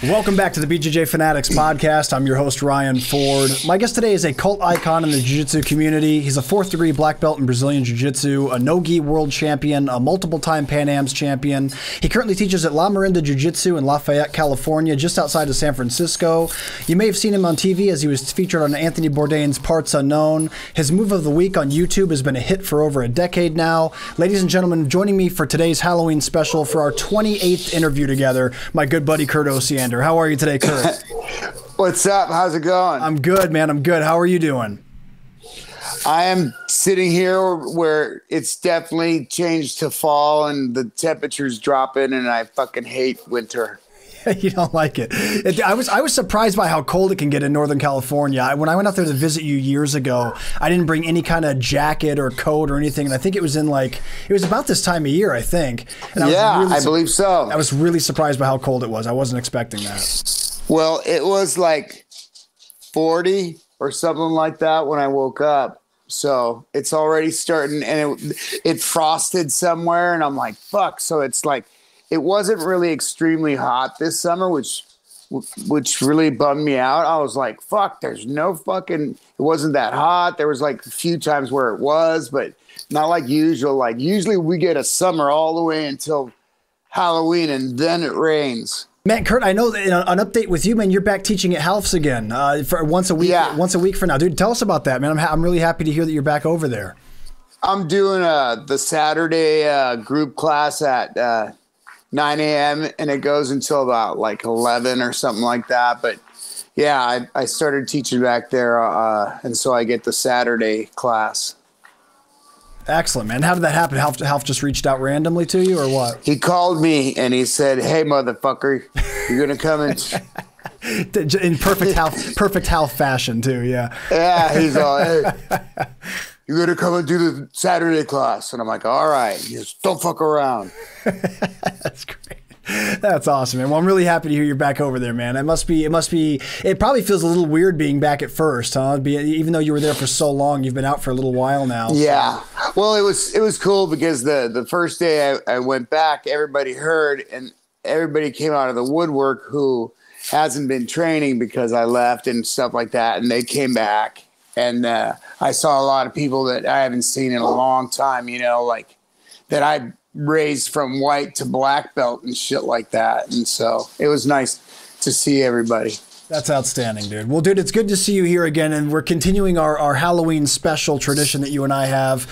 Welcome back to the BJJ Fanatics podcast. I'm your host, Ryan Ford. My guest today is a cult icon in the jiu-jitsu community. He's a 4th degree black belt in Brazilian jiu-jitsu, a no-gi world champion, a multiple-time Pan Am's champion. He currently teaches at La Miranda Jiu-Jitsu in Lafayette, California, just outside of San Francisco. You may have seen him on TV as he was featured on Anthony Bourdain's Parts Unknown. His move of the week on YouTube has been a hit for over a decade now. Ladies and gentlemen, joining me for today's Halloween special for our 28th interview together, my good buddy Kurt Osiander. How are you today, Kurt? What's up? How's it going? I'm good, man. I'm good. How are you doing? I am sitting here where it's definitely changed to fall and the temperature's dropping, and I fucking hate winter. You don't like it. I was surprised by how cold it can get in Northern California. When I went out there to visit you years ago, I didn't bring any kind of jacket or coat or anything, and I think it was about this time of year, I think. And I believe so. I was really surprised by how cold it was. I wasn't expecting that. Well, it was like 40 or something like that when I woke up. So it's already starting, and it frosted somewhere, and I'm like, fuck. So it's like, it wasn't really extremely hot this summer, which really bummed me out. I was like, fuck, there's no fucking, it wasn't that hot. There was like a few times where it was, but not like usual. Like usually we get a summer all the way until Halloween, and then it rains. Man, Kurt, I know that an update with you, man. You're back teaching at Half's again for once a week. Yeah. Once a week for now, dude. Tell us about that, man. I'm really happy to hear that you're back over there. I'm doing the Saturday group class at 9 a.m. and it goes until about like 11 or something like that. But yeah, I started teaching back there, and so I get the Saturday class. Excellent, man. How did that happen? Half just reached out randomly to you, or what? He called me and he said, "Hey, motherfucker, you're gonna come in." In perfect Half fashion too. Yeah. Yeah, he's all, "Hey, you're gonna come and do the Saturday class," and I'm like, "All right." He goes, "Don't fuck around." That's great. That's awesome, man. Well, I'm really happy to hear you're back over there, man. It probably feels a little weird being back at first, huh? Even though you were there for so long, you've been out for a little while now. So. Yeah. Well, it was cool because the first day I went back, everybody heard, and everybody came out of the woodwork who hasn't been training because I left and stuff like that, and they came back, and I saw a lot of people that I haven't seen in a long time, like that I raised from white to black belt and shit like that. And so it was nice to see everybody. That's outstanding, dude. Well, dude, it's good to see you here again, and we're continuing our Halloween special tradition that you and I have.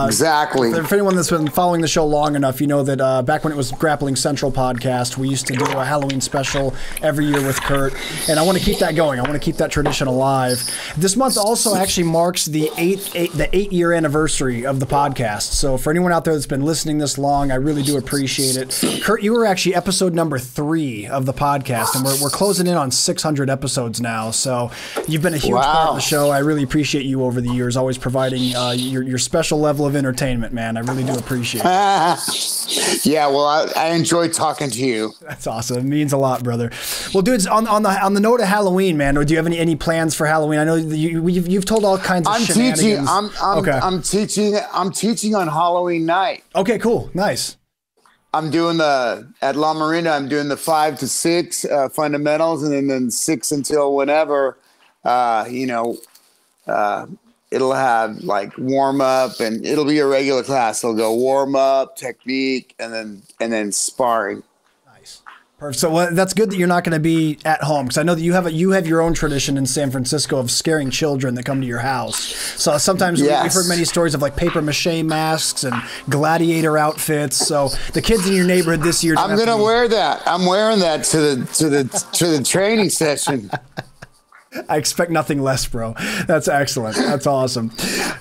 Exactly. For anyone that's been following the show long enough, you know that back when it was Grappling Central podcast, we used to do a Halloween special every year with Kurt, and I want to keep that going. I want to keep that tradition alive. This month also actually marks the 8-year anniversary of the podcast. So for anyone out there that's been listening this long, I really do appreciate it. Kurt, you were actually episode number 3 of the podcast, and we're closing in on 600 episodes now, so you've been a huge part of the show. I really appreciate you over the years, always providing your special level of entertainment, man. I really do appreciate it. Yeah, well, I enjoy talking to you. That's awesome. It means a lot, brother. Well, dudes, on the note of Halloween, man, or do you have any plans for Halloween? I know you've told all kinds of shenanigans. I'm teaching on Halloween night. Okay, cool, nice. I'm doing at La Miranda, I'm doing the 5 to 6 fundamentals, and then 6 until whenever, it'll have like warm up, and it'll be a regular class. It'll go warm up, technique, and then sparring. Nice. Perfect. So that's good that you're not going to be at home, because I know that you have your own tradition in San Francisco of scaring children that come to your house. So sometimes we've heard many stories of like paper mache masks and gladiator outfits. So the kids in your neighborhood this year. I'm going to wear that. I'm wearing that to the training session. I expect nothing less, bro. That's excellent. That's awesome.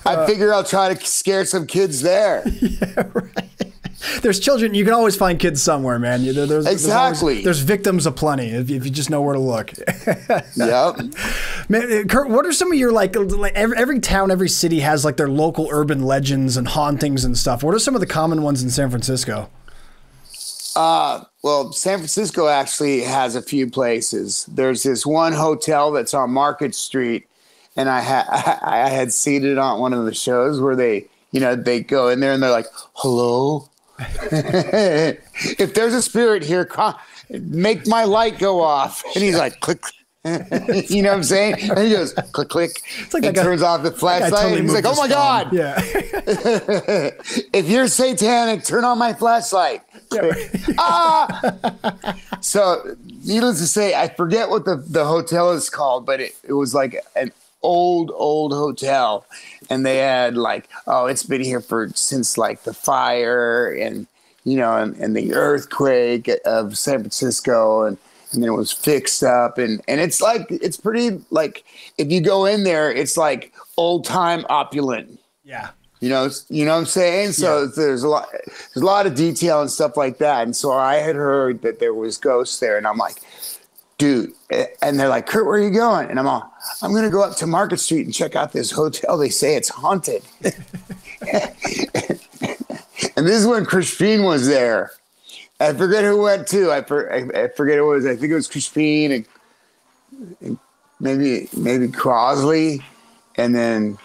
I figure I'll try to scare some kids there. Yeah, right. There's children. You can always find kids somewhere, man. Exactly. There's victims aplenty if you just know where to look. Yep. Man, Kurt, what are some of your like every town, every city has like their local urban legends and hauntings and stuff. What are some of the common ones in San Francisco? Well, San Francisco actually has a few places. There's this one hotel that's on Market Street, and I had seen it on one of the shows where they go in there and they're like, "Hello, if there's a spirit here, make my light go off. And he's like, click. You know what I'm saying? And he goes, click, click. It's like turns off the flashlight. Totally and he's like, oh my God. Yeah. If you're satanic, turn on my flashlight. Yeah. So needless to say, I forget what the hotel is called, but it was like an old hotel. And they had like, oh, it's been here since like the fire and, you know, and the earthquake of San Francisco. And then it was fixed up. And it's like, it's pretty like, if you go in there, it's like old time opulent. Yeah. You know what I'm saying? So there's a lot of detail and stuff like that. And so I had heard that there was ghosts there, and I'm like, dude. And they're like, Kurt, where are you going? And I'm going to go up to Market Street and check out this hotel. They say it's haunted. And this is when Crispin was there. I forget who went too. I forget who it was. I think it was Crispin and maybe Crosley, and then.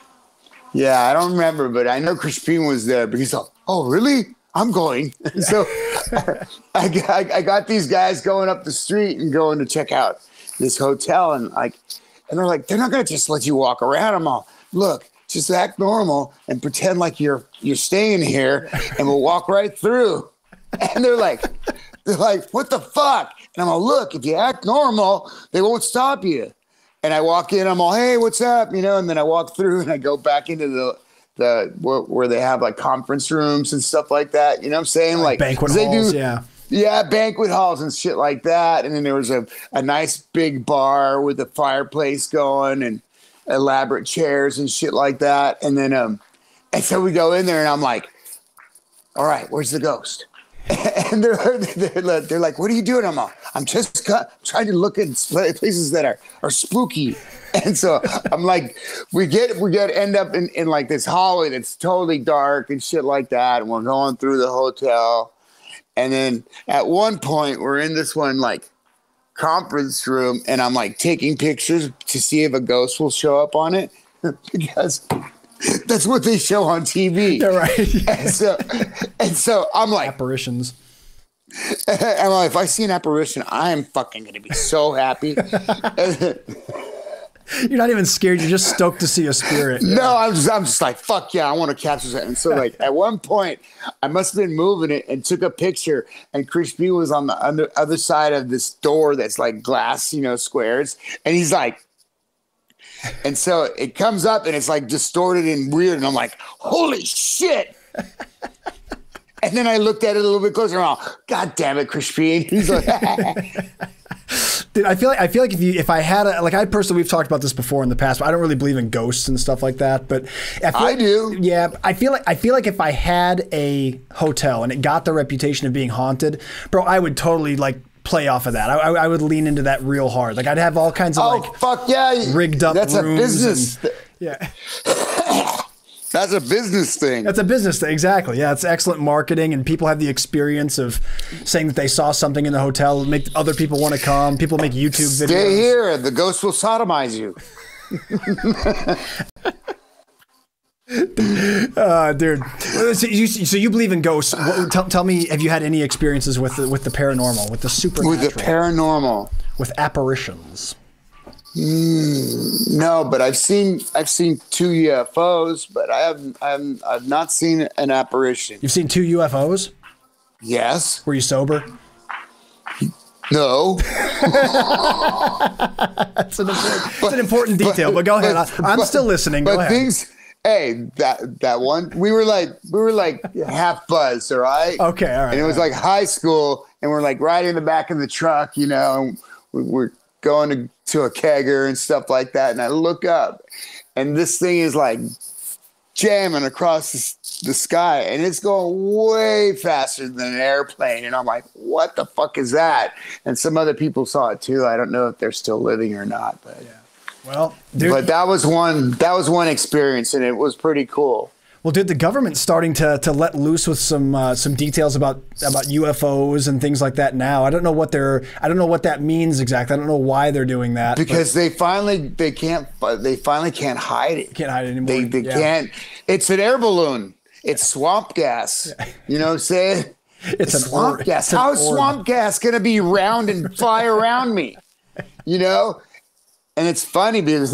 Yeah, I don't remember, but I know Crispin was there. But he's like, "Oh, really? I'm going." So I got these guys going up the street and going to check out this hotel, and they're like, they're not gonna just let you walk around. I'm all, look, just act normal and pretend like you're staying here, and we'll walk right through. And they're like, what the fuck? And I'm all, look, if you act normal, they won't stop you. And I walk in, I'm all, hey, what's up? You know, and then I walk through and I go back into the where they have like conference rooms and stuff like that. You know what I'm saying? Like banquet halls, yeah, banquet halls and shit like that. And then there was a nice big bar with a fireplace going and elaborate chairs and shit like that. And then and so we go in there and I'm like, all right, where's the ghost? And they're like, what are you doing? I'm just trying to look at places that are spooky. And so I'm like, we end up in like this hallway that's totally dark and shit like that. And we're going through the hotel. And then at one point we're in this one like conference room and I'm like taking pictures to see if a ghost will show up on it because that's what they show on TV. Yeah, right. And so I'm like, apparitions. I'm like, if I see an apparition, I am fucking going to be so happy. You're not even scared. You're just stoked to see a spirit. Yeah. No, I'm just like, fuck yeah, I want to capture that. And so like at one point, I must have been moving it and took a picture. And Crispy was on the other side of this door that's like glass, you know, squares. And he's like, and so it comes up and it's like distorted and weird. And I'm like, holy shit. And then I looked at it a little bit closer and I'm all, God damn it, Crispin. He's like, dude, I feel like if I had I personally, we've talked about this before in the past, but I don't really believe in ghosts and stuff like that. But I do. Yeah. I feel like if I had a hotel and it got the reputation of being haunted, bro, I would totally like play off of that. I would lean into that real hard. Like I'd have all kinds of fuck yeah, rigged up that's rooms. That's a business. Yeah. That's a business thing. That's a business thing. Exactly. Yeah. It's excellent marketing and people have the experience of saying that they saw something in the hotel, make other people want to come. People make YouTube videos. Stay here. The ghost will sodomize you. Dude. So you believe in ghosts. Tell me, have you had any experiences with the paranormal, with the supernatural? With the paranormal. With apparitions? No, but I've seen 2 UFOs, but I've not seen an apparition. You've seen 2 UFOs? Yes. Were you sober? No. That's an important detail, but go ahead. I'm still listening. Go ahead. That one, we were like half buzzed, all right? Okay, all right. And it was like high school, and we're like riding in the back of the truck, you know, and we're going to a kegger and stuff like that. And I look up, and this thing is like jamming across the sky, and it's going way faster than an airplane. And I'm like, what the fuck is that? And some other people saw it too. I don't know if they're still living or not, but yeah. Well, dude, but that was one experience, and it was pretty cool. Well, dude, the government's starting to let loose with some details about UFOs and things like that now. I don't know what that means exactly. I don't know why they're doing that. Because they finally can't hide it. Can't hide it anymore. They can't. It's an air balloon. It's swamp gas. You know what I'm saying? It's swamp gas. How is swamp gas going to be round and fly around me? You know? And it's funny because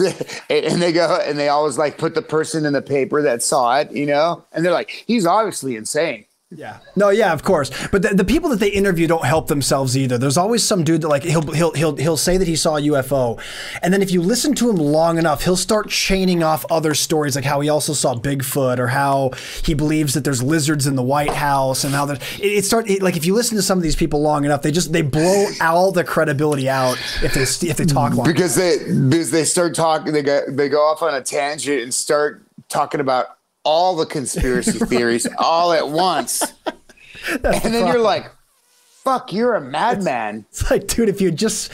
they always like put the person in the paper that saw it, you know? And they're like, he's obviously insane. Yeah. No, yeah, of course. But the people that they interview don't help themselves either. There's always some dude that like he'll say that he saw a UFO, and then if you listen to him long enough, he'll start chaining off other stories, like how he also saw Bigfoot, or how he believes that there's lizards in the White House, and how like if you listen to some of these people long enough, they blow all the credibility out if they talk long because they start talking, they go off on a tangent and start talking about all the conspiracy theories all at once. And then you're like, fuck, you're a madman. It's like, dude, if you just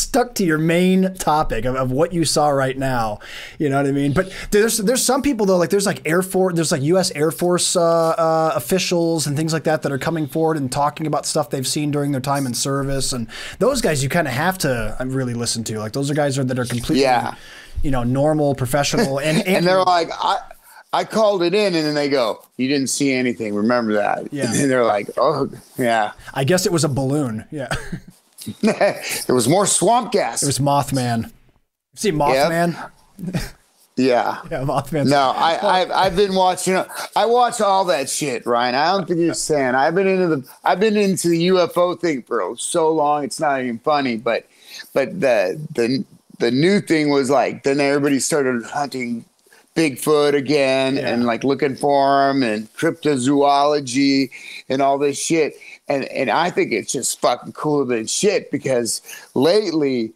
stuck to your main topic of what you saw right now, you know what I mean? But there's some people though, like there's like US Air Force officials and things like that are coming forward and talking about stuff they've seen during their time in service, and those guys you kind of have to really listen to. Like those are guys that are completely, normal, professional, and they're like, I called it in, and then they go, you didn't see anything. Remember that? Yeah. And they're like, oh, yeah. I guess it was a balloon. Yeah. There was more swamp gas. It was Mothman. See Mothman? Yep. Yeah. Yeah, Mothman. No, I've been watching. I watch all that shit, Ryan. I don't think you're saying. I've been into the UFO thing for so long. It's not even funny. But the new thing was like, then everybody started hunting Bigfoot again, and like looking for him, and cryptozoology and all this shit. And I think it's just fucking cooler than shit, because lately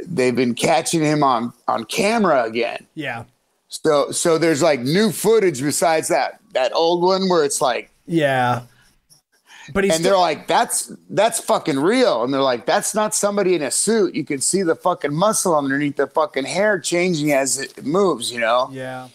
they've been catching him on camera again. Yeah. So there's like new footage besides that old one where it's like, yeah. But they're like, that's fucking real. And they're like, that's not somebody in a suit. You can see the fucking muscle underneath the fucking hair changing as it moves, you know? Yeah.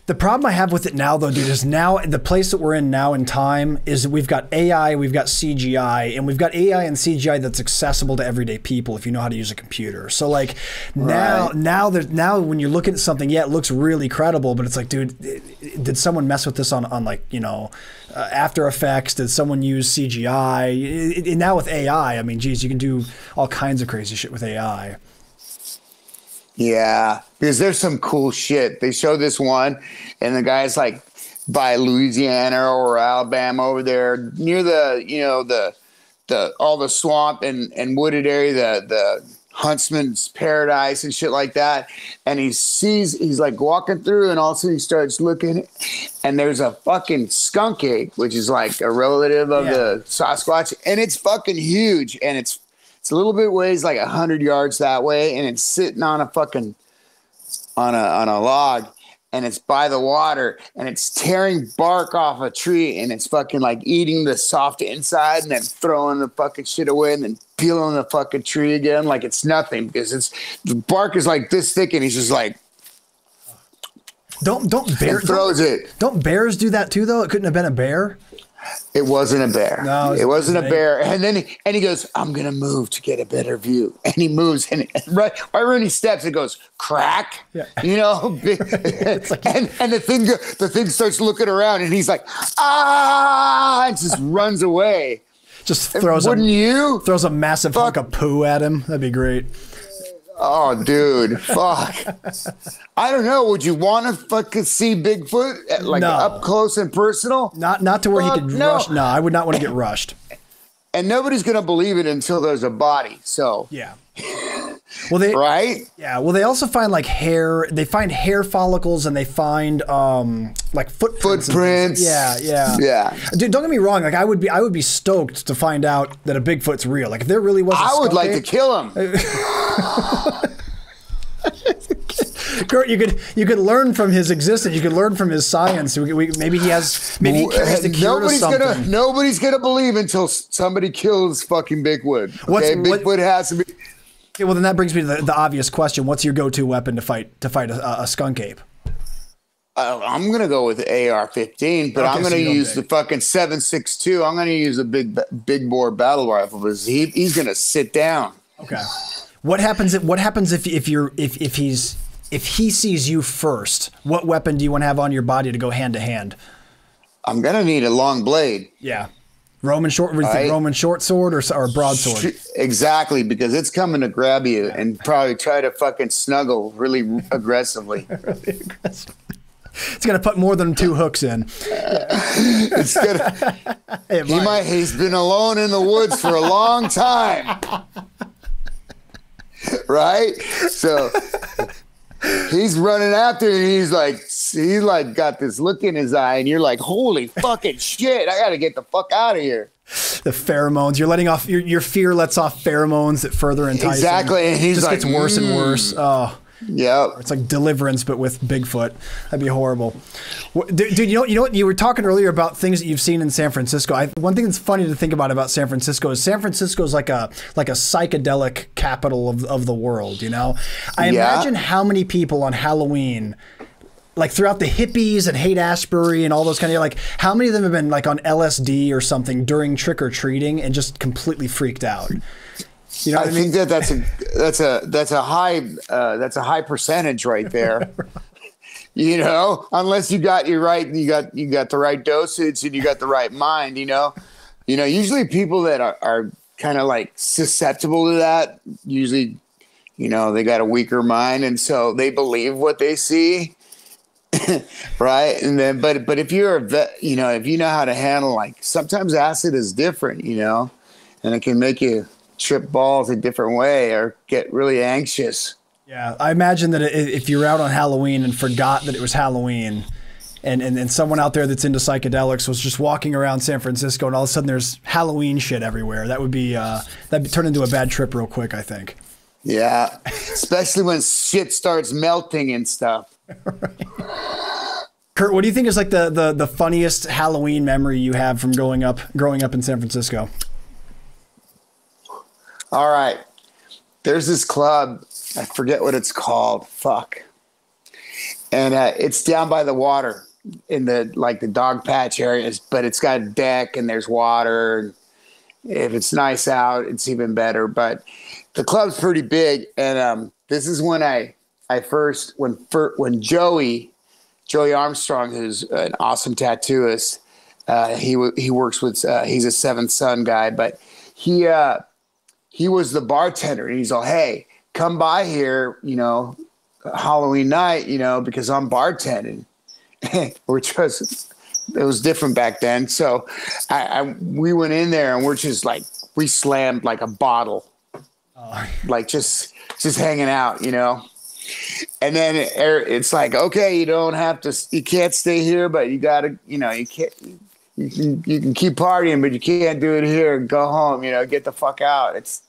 The problem I have with it now, though, dude, is now the place that we're in now in time is we've got AI, we've got CGI, and we've got AI and CGI that's accessible to everyday people if you know how to use a computer. So like now when you're looking at something, yeah, it looks really credible, but it's like, dude, did someone mess with this on like, After Effects? Did someone use CGI? And now with AI, I mean, geez, you can do all kinds of crazy shit with AI. Yeah, because there's some cool shit. They show this one, and the guy's like by Louisiana or Alabama over there near the all the swamp and wooded area, the Huntsman's Paradise and shit like that. And he's like walking through, and all of a sudden he starts looking, and there's a fucking skunk ape, which is like a relative of the Sasquatch, and it's fucking huge, and it's a little bit ways like 100 yards that way, and it's sitting on a fucking on a log, and it's by the water, and it's tearing bark off a tree, and it's fucking like eating the soft inside, and then throwing the fucking shit away, and then peeling the fucking tree again like it's nothing, because the bark is like this thick, and he's just like, don't bears throws it. Don't bears do that too, though? It couldn't have been a bear. It wasn't a bear. No, it wasn't a bear. And then he goes, I'm gonna move to get a better view. And he moves, and right when he steps, it goes crack. Yeah. Like, and the thing starts looking around, and he's like, and just runs away. Just throws a massive hunk of poo at him. That'd be great. Oh, dude, fuck. I don't know. Would you want to fucking see Bigfoot like up close and personal? Not to where he could rush. No, I would not want to get rushed. And nobody's going to believe it until there's a body. So yeah. Well, Yeah. Well, they also find like hair. They find hair follicles, and they find like footprints. Yeah. Dude, don't get me wrong. Like I would be stoked to find out that a Bigfoot's real. Like if there really was, I would like to kill him. Kurt, you could learn from his existence. You could learn from his science. Maybe he carries the cure to something. Nobody's gonna believe until somebody kills fucking Bigfoot. Okay? Bigfoot has to be. Okay, well then that brings me to the obvious question: what's your go-to weapon to fight a skunk ape? I'm gonna go with the AR-15, but I'm gonna use the fucking 7.62. I'm gonna use a big bore battle rifle because he's gonna sit down. Okay. What happens if he sees you first? What weapon do you want to have on your body to go hand to hand? I'm gonna need a long blade. Yeah. Roman short, Roman short sword or broadsword? Exactly, because it's coming to grab you and probably try to fucking snuggle really aggressively. Really aggressive. It's gonna put more than 2 hooks in. It's gonna. He's been alone in the woods for a long time, right? So he's running after you, and he's like got this look in his eye, and you're like, holy fucking shit, I gotta get the fuck out of here. The pheromones, you're letting off, your fear lets off pheromones that further entice exactly him. And he's just like, gets worse and worse. Oh yeah, it's like Deliverance but with Bigfoot. That'd be horrible. Dude, you know what, you were talking earlier about things that you've seen in San Francisco. One thing that's funny to think about San Francisco is like a psychedelic capital of the world, you know? I imagine how many people on Halloween, like throughout the hippies and Haight-Ashbury and all those kind of, like, how many of them have been like on LSD or something during trick-or-treating and just completely freaked out? You know what I mean? think that's a high percentage right there. You know, unless you got the right dosage and you got the right mind, you know, usually people that are kind of like susceptible to that, usually, you know, they got a weaker mind. And so they believe what they see. Right. And then, but if you're a vet, you know, if you know how to handle, like, sometimes acid is different, you know, and it can make you trip balls a different way or get really anxious. Yeah, I imagine that if you're out on Halloween and forgot that it was Halloween, and someone out there that's into psychedelics was just walking around San Francisco, and all of a sudden there's Halloween shit everywhere, that'd turn into a bad trip real quick, I think. Yeah, especially when shit starts melting and stuff. Right. Kurt, what do you think is like the funniest Halloween memory you have from growing up in San Francisco? All right. There's this club. I forget what it's called. Fuck. And it's down by the water in the dog patch areas, but it's got a deck and there's water. If it's nice out, it's even better. But the club's pretty big. And this is when when Joey Armstrong, who's an awesome tattooist, he works with, he's a Seventh Son guy, but he was the bartender, and he's all, hey, come by here, you know, Halloween night, you know, because I'm bartending. Which it was different back then. So we went in there, and we're just like, we slammed like a bottle, like just hanging out, you know. And then it's like, okay, you can't stay here, but you gotta, you know, you can keep partying, but you can't do it here. Go home, you know, get the fuck out. It's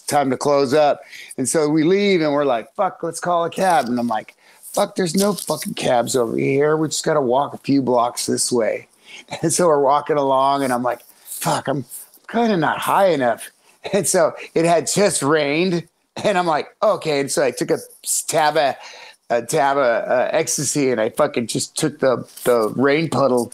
time to close up. And so we leave, and we're like, fuck, let's call a cab. And I'm like, fuck, there's no fucking cabs over here. We just got to walk a few blocks this way. And so we're walking along, and I'm like, fuck, I'm kind of not high enough. And so it had just rained, and I'm like, okay. And so I took a tab of ecstasy, and I fucking just took the rain puddle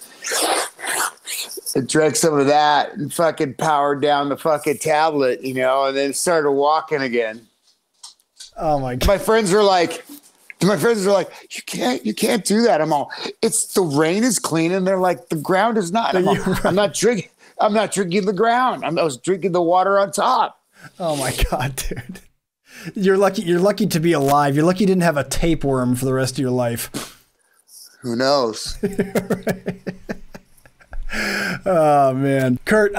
and drank some of that and fucking powered down the fucking tablet, you know, and then started walking again. Oh my God. My friends are like, you can't do that. I'm all, it's the rain is clean, and they're like, the ground is not. I'm not drinking the ground. I was drinking the water on top. Oh my God, dude. You're lucky to be alive. You're lucky you didn't have a tapeworm for the rest of your life. Who knows? Right. Oh man, Kurt.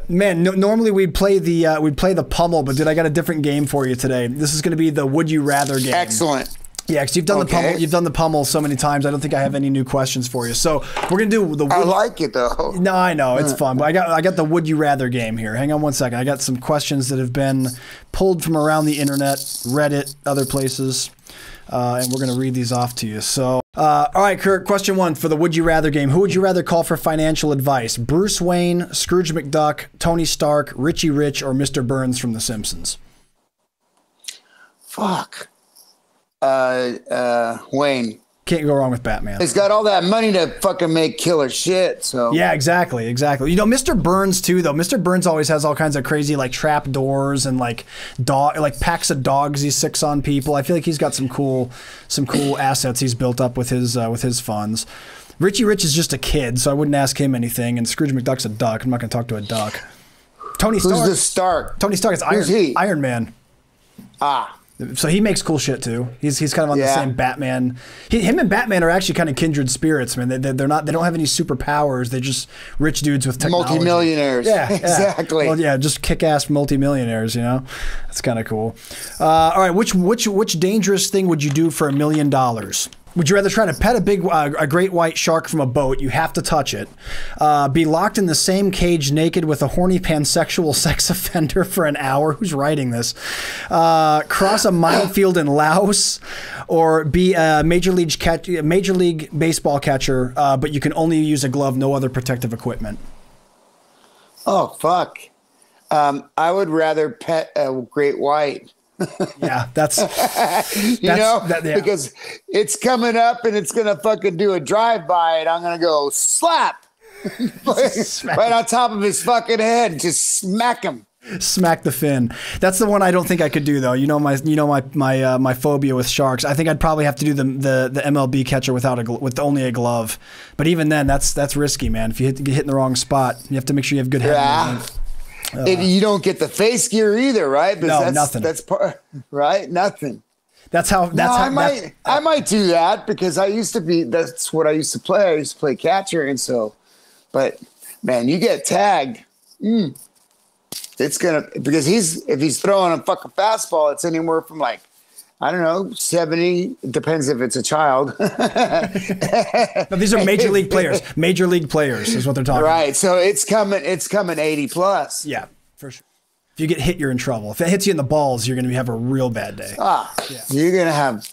Normally we'd play the pummel, but dude, I got a different game for you today. This is going to be the Would You Rather game. Excellent. Yeah, because you've done the pummel. You've done the pummel so many times. I don't think I have any new questions for you. So we're gonna do the. I like it though. No, I know it's fun, but I got the Would You Rather game here. Hang on one second. I got some questions that have been pulled from around the internet, Reddit, other places. And we're going to read these off to you. So, all right, Kurt, question 1 for the Would You Rather game. Who would you rather call for financial advice? Bruce Wayne, Scrooge McDuck, Tony Stark, Richie Rich, or Mr. Burns from The Simpsons? Fuck. Wayne. Can't go wrong with Batman. He's got all that money to fucking make killer shit. So yeah, exactly. You know, Mr. Burns too, though. Mr. Burns always has all kinds of crazy like trap doors and like packs of dogs he sicks on people. I feel like he's got some cool assets he's built up with his funds. Richie Rich is just a kid, so I wouldn't ask him anything. And Scrooge McDuck's a duck. I'm not going to talk to a duck. Tony Stark. Who's the Stark? Tony Stark is Iron Man. Ah. So he makes cool shit too. He's kind of on the same Batman. Him and Batman are actually kind of kindred spirits, man. They're not. They don't have any superpowers. They're just rich dudes with technology. Multimillionaires. Yeah, exactly. Well, yeah, just kick-ass multimillionaires. You know, that's kind of cool. All right, which dangerous thing would you do for $1 million? Would you rather try to pet a great white shark from a boat? You have to touch it. Be locked in the same cage naked with a horny pansexual sex offender for an hour? Who's writing this? Cross a minefield in Laos, or be a major league baseball catcher, but you can only use a glove, no other protective equipment. Oh fuck! I would rather pet a great white. Yeah, that's because it's coming up and it's gonna fucking do a drive-by and I'm gonna go slap right on top of his fucking head, just smack him. Smack the fin. That's the one I don't think I could do though. My phobia with sharks. I think I'd probably have to do the MLB catcher with only a glove. But even then, that's risky, man. If you get hit in the wrong spot, you have to make sure you have good head. If you don't get the face gear either, right? No, nothing. That's part, right? Nothing. I might do that because that's what I used to play. I used to play catcher, and so, but man, you get tagged. It's because if he's throwing a fucking fastball, it's anywhere from like, I don't know, 70. It depends if it's a child. No, these are major league players. Major league players is what they're talking about. Right. So it's coming 80 plus. Yeah, for sure. If you get hit, you're in trouble. If it hits you in the balls, you're going to have a real bad day. You're going to have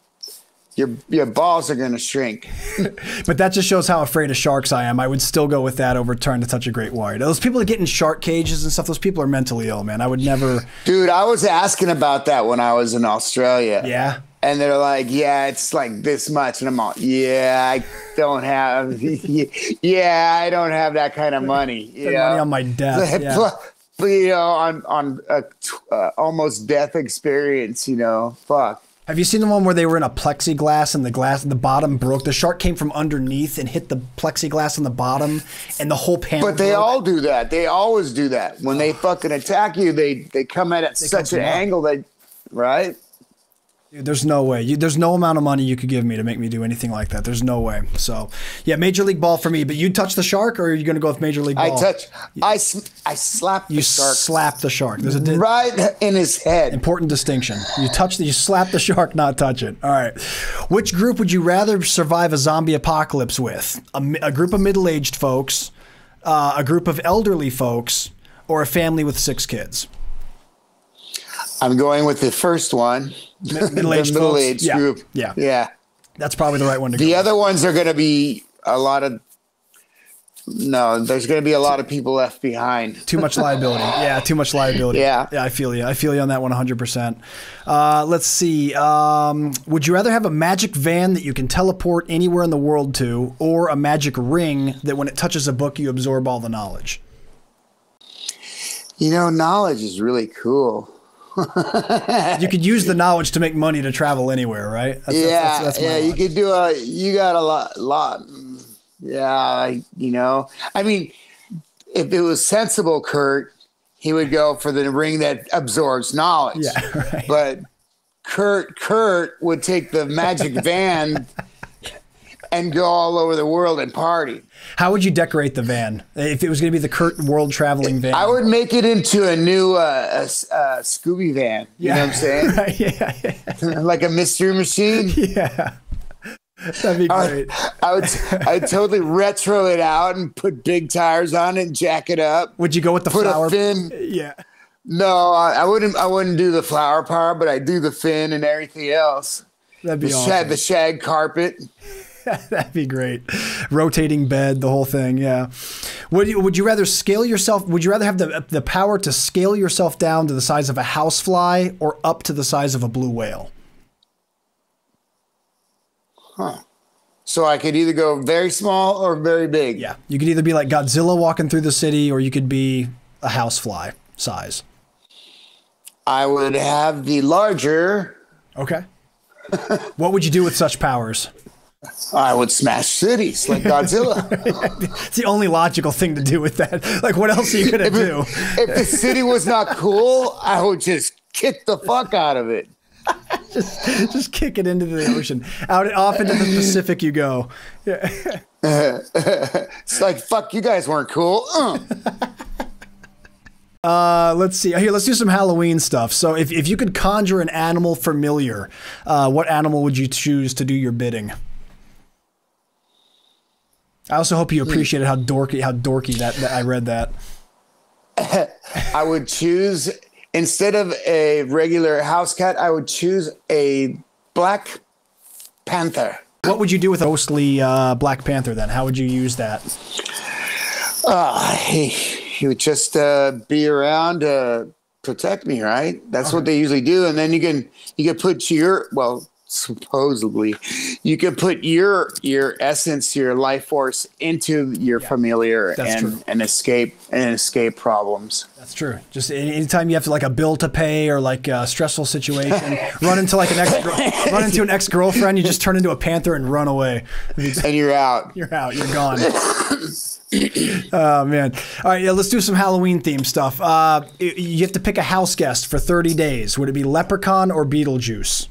your balls are going to shrink. But that just shows how afraid of sharks I am. I would still go with that over trying to touch a great white. Those people that get in shark cages and stuff, those people are mentally ill, man. I would never. Dude, I was asking about that when I was in Australia. Yeah. And they're like, yeah, it's like this much. And I'm all, I don't have that kind of money. Money on my death. Yeah. On almost death experience, fuck. Have you seen the one where they were in a plexiglass and the bottom broke? The shark came from underneath and hit the plexiglass on the bottom, and the whole panel. But they all do that. They always do that. When they fucking attack you, they come at such an angle that, right? Dude, there's no way. There's no amount of money you could give me to make me do anything like that. There's no way. So, yeah, major league ball for me. But you touch the shark, or are you going to go with major league ball? I slap the shark. You slap the shark. There's right in his head. Important distinction. You slap the shark, not touch it. All right. Which group would you rather survive a zombie apocalypse with? A group of middle-aged folks, a group of elderly folks, or a family with 6 kids? I'm going with the first one. Middle-aged group. Yeah. That's probably the right one to go. The other ones are going to be there's going to be a lot of people left behind. Too much liability. Yeah, too much liability. Yeah, I feel you. I feel you on that one 100%. Let's see. Would you rather have a magic van that you can teleport anywhere in the world to, or a magic ring that when it touches a book, you absorb all the knowledge? Knowledge is really cool. You could use the knowledge to make money to travel anywhere, right? That's you could do you got a lot. Yeah, I mean, if it was sensible, Kurt, he would go for the ring that absorbs knowledge. Yeah, right. But Kurt would take the magic van and go all over the world and party. How would you decorate the van if it was going to be the Kurt world traveling van? I would make it into a new Scooby van. You know what I'm saying? Right, yeah. Like a mystery machine. Yeah. That'd be great. I'd totally retro it out and put big tires on it and jack it up. Would you go with the flower? Put a fin. Yeah. No, I wouldn't do the flower part, but I'd do the fin and everything else. That'd be awesome. The shag carpet. That'd be great. Rotating bed, the whole thing. Yeah. Would you rather scale yourself? Would you rather have the power to scale yourself down to the size of a housefly or up to the size of a blue whale? Huh. So I could either go very small or very big. Yeah. You could either be like Godzilla walking through the city, or you could be a housefly size. I would have the larger. Okay. What would you do with such powers? I would smash cities like Godzilla. It's the only logical thing to do with that. Like, what else are you gonna do? If the city was not cool, I would just kick the fuck out of it. just kick it into the ocean. Off into the Pacific you go. Yeah. It's like, fuck, you guys weren't cool. Let's see. Here, let's do some Halloween stuff. So if you could conjure an animal familiar, what animal would you choose to do your bidding? I also hope you appreciated how dorky that I read that. I would choose, instead of a regular house cat, I would choose a black panther. What would you do with a ghostly Black Panther then? How would you use that? He would just be around to protect me, right? That's what they usually do. And then you can put supposedly you could put your essence, your life force into your familiar and escape problems. That's true. Just anytime you have to, like, a bill to pay or like a stressful situation, run into an ex-girlfriend, you just turn into a panther and run away. And you're out. You're out. You're gone. Oh man. All right, yeah, let's do some Halloween themed stuff. You have to pick a house guest for 30 days. Would it be Leprechaun or Beetlejuice?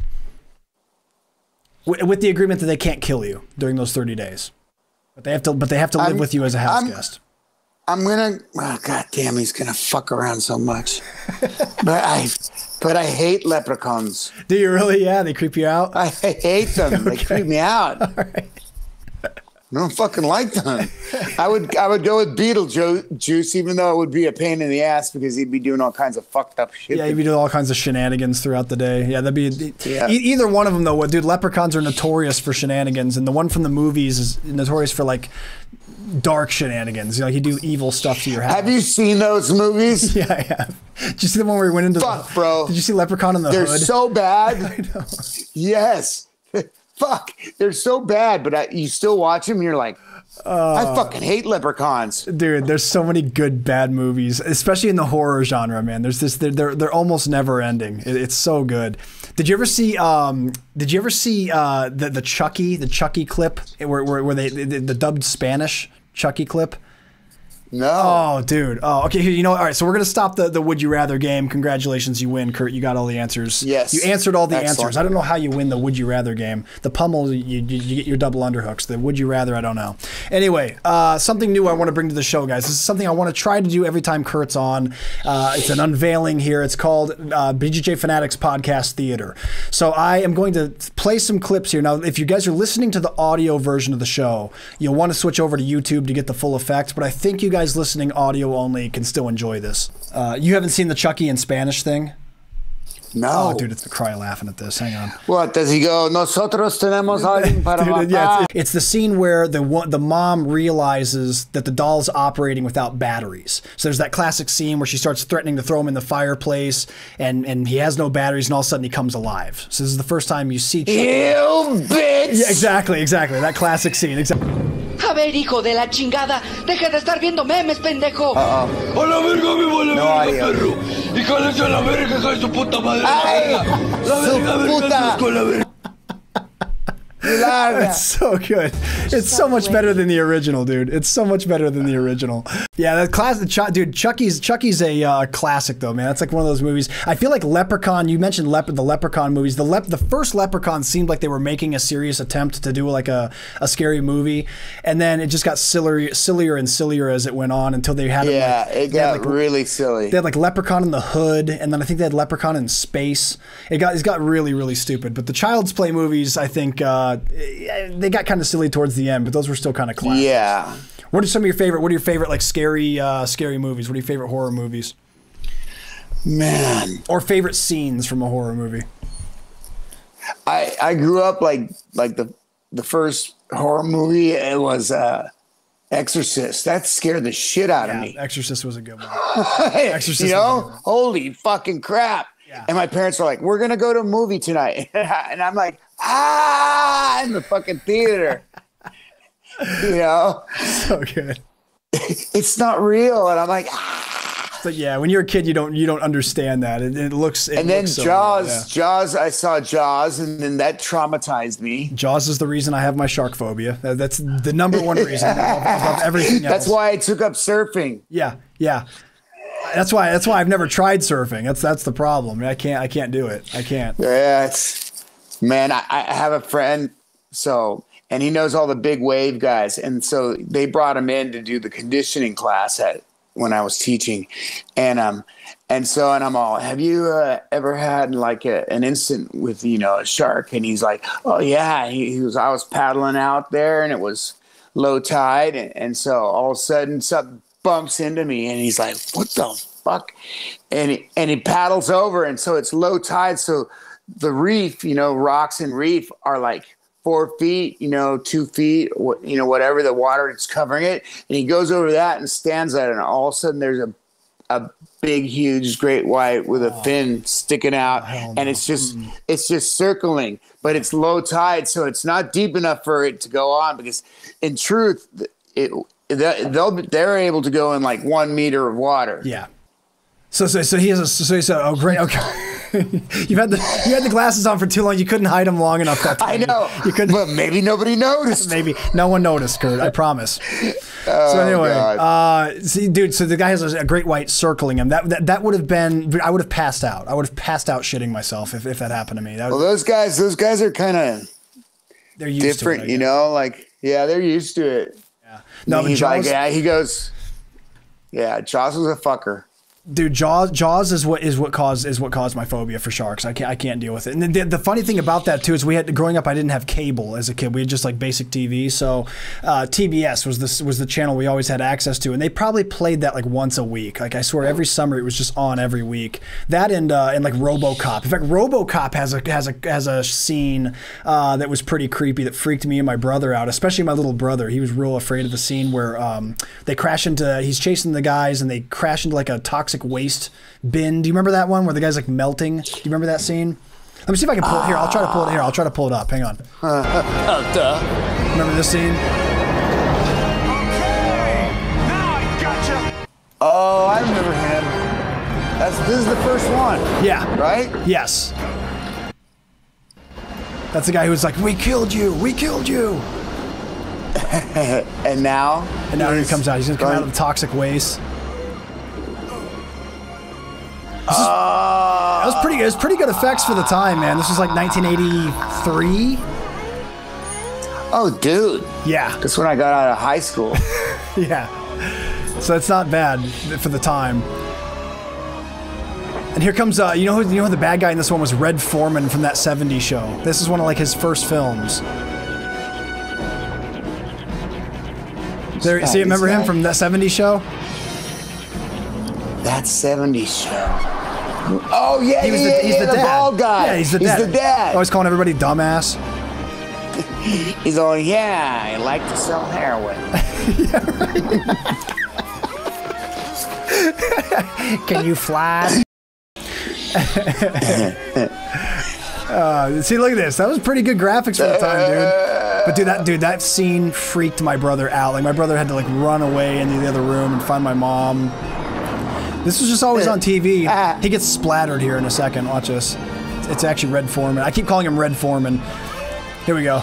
With the agreement that they can't kill you during those 30 days. But they have to live with you as a house guest. God damn, he's gonna fuck around so much. but I hate leprechauns. Do you really? Yeah, they creep you out? I hate them. Okay. They creep me out. All right. I don't fucking like them. I would go with Beetlejuice, even though it would be a pain in the ass because he'd be doing all kinds of fucked up shit. Yeah, he'd be doing all kinds of shenanigans throughout the day. Yeah, that'd be either one of them though. Dude, leprechauns are notorious for shenanigans, and the one from the movies is notorious for like dark shenanigans. Like, he'd do evil stuff to your house. Have you seen those movies? Yeah, I have. Did you see the one where he went into bro. Did you see Leprechaun in the They're Hood? so bad. I know. Yes. Fuck, they're so bad, but you still watch them and you're like, I fucking hate leprechauns. Dude, there's so many good bad movies, especially in the horror genre, man. There's this, they're almost never ending. It's so good. Did you ever see the Chucky clip where the dubbed Spanish Chucky clip? No. Oh, dude. Oh, okay. You know, all right. So we're gonna stop the Would You Rather game. Congratulations, you win, Kurt. You got all the answers. Yes. You answered all the Excellent. answers. I don't know how you win the Would You Rather game. The pummel, you get your double underhooks. The Would You Rather, I don't know. Anyway, something new I want to bring to the show, guys. This is something I want to try to do every time Kurt's on. It's an unveiling here. It's called BJJ Fanatics Podcast Theater. So I am going to play some clips here. Now, if you guys are listening to the audio version of the show, you'll want to switch over to YouTube to get the full effect. But I think you guys listening audio only can still enjoy this. You haven't seen the Chucky in Spanish thing? No. Oh, dude, it's the cry laughing at this. Hang on. What does he go? Nosotros tenemos alguien para matar. Yeah, it's the scene where the mom realizes that the doll's operating without batteries. So there's that classic scene where she starts threatening to throw him in the fireplace, and he has no batteries, and all of a sudden he comes alive. So this is the first time you see Chucky. You bitch! Yeah, exactly. That classic scene. Exactly. A ver, hijo de la chingada, deja de estar viendo memes, pendejo. Uh-oh. A la verga, me vale No verga, perro. Y cállate a la verga, hija de su puta madre. Ay, La verga, su puta. con la verga. It's so good. It's so much better than the original, dude. It's so much better than the original. Yeah, that classic, dude. Chucky's a classic, though, man. That's like one of those movies. I feel like Leprechaun. You mentioned the Leprechaun movies. The first Leprechaun seemed like they were making a serious attempt to do like a scary movie, and then it just got sillier and sillier as it went on until they had. Yeah, it got really silly. They had like Leprechaun in the Hood, and then I think they had Leprechaun in Space. It got really stupid. But the Child's Play movies, I think. They got kind of silly towards the end, but those were still kind of classics. Yeah. What are your favorite like scary movies? What are your favorite horror movies? Man. Or favorite scenes from a horror movie? I grew up like the first horror movie. It was Exorcist. That scared the shit out of me. Exorcist was a good one. Exorcist, you know, holy fucking crap. Yeah. And my parents were like, "We're gonna go to a movie tonight," and I'm like, in the fucking theater. You know, so good. It's not real, and I'm like, But yeah, when you're a kid, you don't understand that. It looks. And then looks Jaws, so, yeah. Jaws. I saw Jaws, and then that traumatized me. Jaws is the reason I have my shark phobia. That's the number one reason above everything else. That's why I took up surfing. Yeah, yeah. That's why I've never tried surfing. That's the problem. I can't do it. I can't. Yeah, man. I have a friend, and he knows all the big wave guys, and so they brought him in to do the conditioning class when I was teaching, and I'm all, have you ever had like an incident with a shark? And he's like, oh yeah, he was. I was paddling out there, and it was low tide, and so all of a sudden something bumps into me, and he's like, what the fuck? And he paddles over, and so it's low tide, so the reef, rocks and reef are like 4 feet, 2 feet, whatever the water is covering it. And he goes over that and stands at it. And all of a sudden there's a big, huge great white with a fin sticking out. And it's just circling, but it's low tide. So it's not deep enough for it to go on, because in truth, they're able to go in like 1 meter of water. Yeah. So he's oh great, okay. you had the glasses on for too long. You couldn't hide them long enough. That time. I know. You couldn't. But maybe nobody noticed. Maybe no one noticed, Kurt. I promise. So anyway, see, dude. So the guy has a great white circling him. That would have been. I would have passed out. I would have passed out shitting myself if that happened to me. Well, those guys are kind of. They're used different, to it, like they're used to it. Yeah. No, he's like, yeah. He goes, yeah. Jaws was a fucker. Dude, Jaws is what caused my phobia for sharks. I can't deal with it. And the funny thing about that too is growing up I didn't have cable as a kid. We had just like basic TV. So TBS was the channel we always had access to, and they probably played that like once a week. Like I swear every summer it was just on every week. That and like RoboCop. In fact, RoboCop has a scene that was pretty creepy that freaked me and my brother out, especially my little brother. He was real afraid of the scene where he's chasing the guys and they crash into like a toxic waste bin. Do you remember that one where the guy's like melting? Do you remember that scene? Let me see if I can pull it here. I'll try to pull it here. I'll try to pull it up. Hang on. Remember this scene? Okay, now I gotcha. Oh, I remember him. This is the first one. Yeah. Right? Yes. That's the guy who's like, we killed you. We killed you. And now he comes out. He's gonna come out of the toxic waste. It was pretty good effects for the time, man. This was like 1983. Oh, dude. Yeah. That's when I got out of high school. Yeah. So it's not bad for the time. And here comes you know who the bad guy in this one was? Red Foreman from that '70s show. This is one of like his first films. See, remember him from that '70s show? That '70s show. Oh yeah, he's the dad. Bald guy. Yeah, he's the dad. Always calling everybody dumbass. He's all, yeah, I like to sell heroin. Can you fly? See, look at this. That was pretty good graphics for the time, dude. But that scene freaked my brother out. Like my brother had to like run away into the other room and find my mom. This was just always on TV. He gets splattered here in a second. Watch this. It's actually Red Foreman. I keep calling him Red Foreman. Here we go.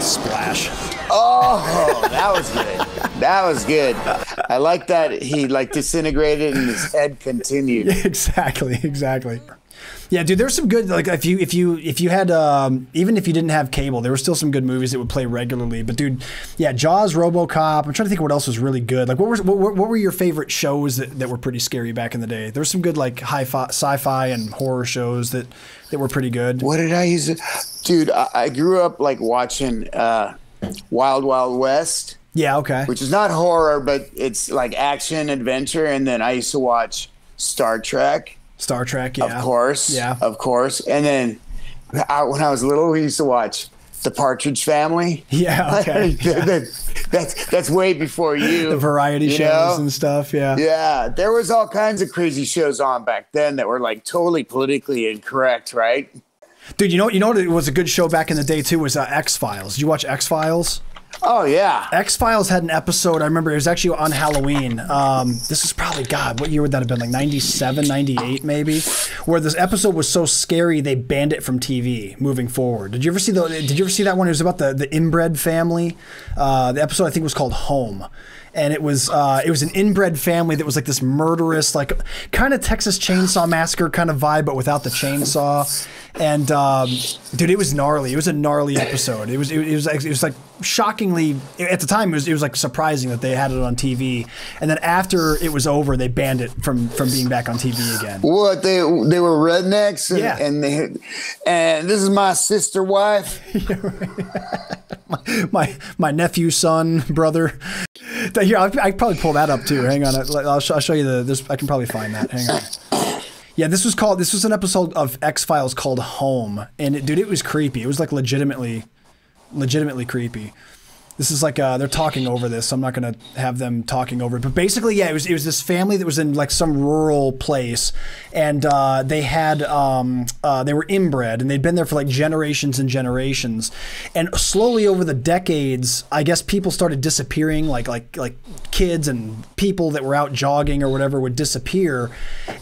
Splash. Oh, that was good. That was good. I like that he like disintegrated and his head continued. Yeah, exactly. Yeah, dude, there's some good, like if you had even if you didn't have cable, there were still some good movies that would play regularly. But dude, yeah, Jaws, RoboCop. I'm trying to think of what else was really good. Like what were your favorite shows that were pretty scary back in the day? There were some good like sci-fi and horror shows that were pretty good. What did I use? Dude, I grew up like watching Wild Wild West. Yeah, okay. Which is not horror, but it's like action adventure. And then I used to watch Star Trek. Yeah. Of course. And then when I was little, we used to watch The Partridge Family. Yeah, okay. That's way before you. The variety shows and stuff, yeah. Yeah, there was all kinds of crazy shows on back then that were like totally politically incorrect, right? Dude, you know what was a good show back in the day too was XFiles. Did you watch XFiles? Oh, yeah. X-Files had an episode, I remember it was actually on Halloween. This is probably, God, what year would that have been? Like 97, 98 maybe? Where this episode was so scary they banned it from TV moving forward. Did you ever see that one? It was about the inbred family. The episode I think was called Home. And it was an inbred family that was like this murderous, like kind of Texas Chainsaw Massacre kind of vibe, but without the chainsaw. And dude, it was gnarly. It was a gnarly episode. It was like shockingly at the time. It was like surprising that they had it on TV. And then after it was over, they banned it from being back on TV again. What they were rednecks, and, Yeah. and this is my sister wife. my nephew, son, brother. Here, I probably pull that up too. Hang on, I'll show you this. I can probably find that. Hang on. Yeah, this was an episode of X-Files called Home, and dude, it was creepy. It was like legitimately creepy. This is like they're talking over this, so I'm not gonna have them talking over it. But basically, yeah, it was this family that was in like some rural place, and they were inbred, and they'd been there for like generations and generations. And slowly over the decades, I guess people started disappearing, like kids and people that were out jogging or whatever would disappear,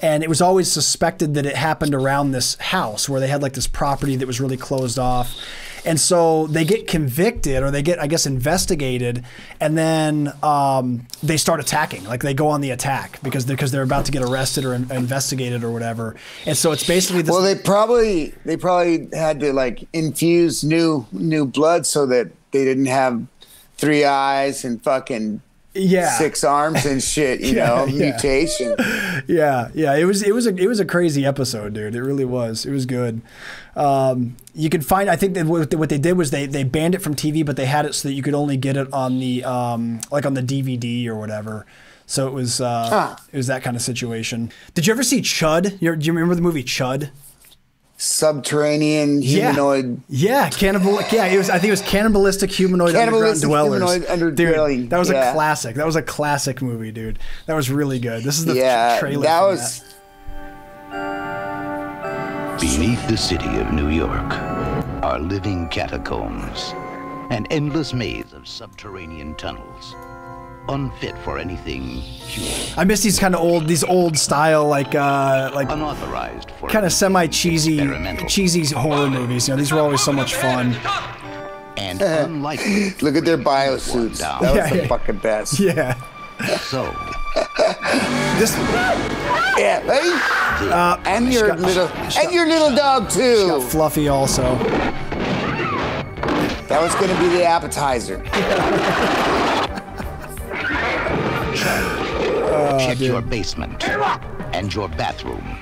and it was always suspected that it happened around this house where they had like this property that was really closed off. And so they get convicted, or they get, I guess, investigated, and then they start attacking. Like they go on the attack because they're about to get arrested or investigated or whatever. And so it's basically this. Well, they probably had to like infuse new blood so that they didn't have 3 eyes and fucking 6 arms and shit. You know, mutation. Yeah. It was a crazy episode, dude. It really was. It was good. You can find. I think that what they did was they banned it from TV, but they had it so that you could only get it on the like on the DVD or whatever. So it was that kind of situation. Did you ever see Chud? Do you remember the movie Chud? Subterranean humanoid. Yeah, cannibal. Yeah, I think it was cannibalistic humanoid underground dwellers. Dude, that was a classic. That was a classic movie, dude. That was really good. This is the trailer. That was. Beneath the city of New York are living catacombs, an endless maze of subterranean tunnels, unfit for anything human. I miss these old style, like unauthorized for kind of semi-cheesy horror movies. You know, these were always so much fun. And unlikely. Look at their biosuits. That was the fucking best. Yeah. So. This. Yeah, hey. And your little dog too. She got Fluffy also. That was going to be the appetizer. Check your basement and your bathroom.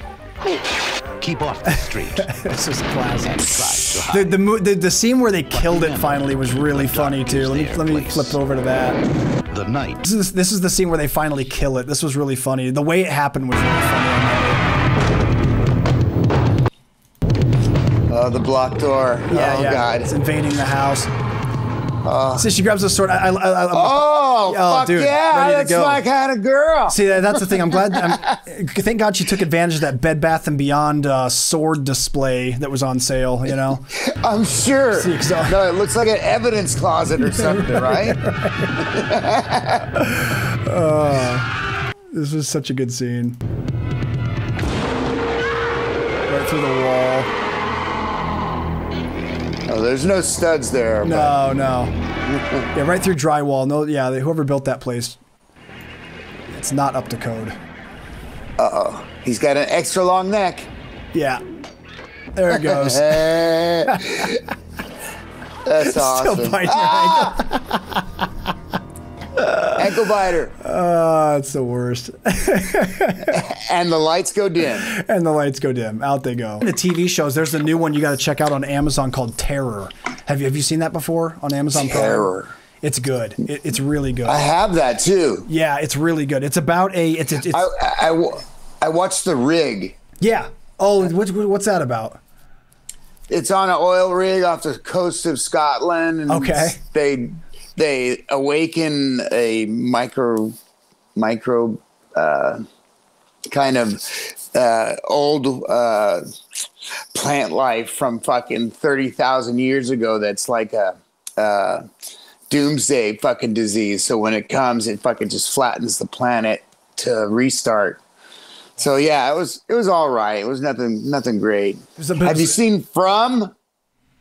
Keep off the street. This is classic. And try to hide. The scene where they killed it finally was really funny too. Let me flip over to that. The night. This is the scene where they finally kill it. This was really funny. The way it happened was really funny. The block door. Yeah, God. It's invading the house. So she grabs a sword. Fuck dude, yeah, that's my kind of girl. See, that's the thing. I'm glad. Thank God she took advantage of that Bed Bath & Beyond sword display that was on sale, you know? I'm sure. No, it looks like an evidence closet or something, right? This was such a good scene. Right through the wall. Oh, there's no studs there. No. Yeah, right through drywall. No, yeah, whoever built that place, it's not up to code. Uh-oh. He's got an extra long neck. Yeah. There it goes. That's awesome. Still biting your ankle biter. It's the worst. And the lights go dim. And the lights go dim. Out they go. The TV shows, there's a new one you got to check out on Amazon called Terror. Have you seen that before on Amazon Prime? Terror. It's good. It's really good. I have that too. Yeah, it's really good. It's about a. I watched The Rig. Yeah. Oh, what's that about? It's on an oil rig off the coast of Scotland. And okay. They awaken a micro kind of old plant life from fucking 30,000 years ago. That's like a doomsday fucking disease. So when it comes, it fucking just flattens the planet to restart. So yeah, it was all right. It was nothing great. Have you seen From?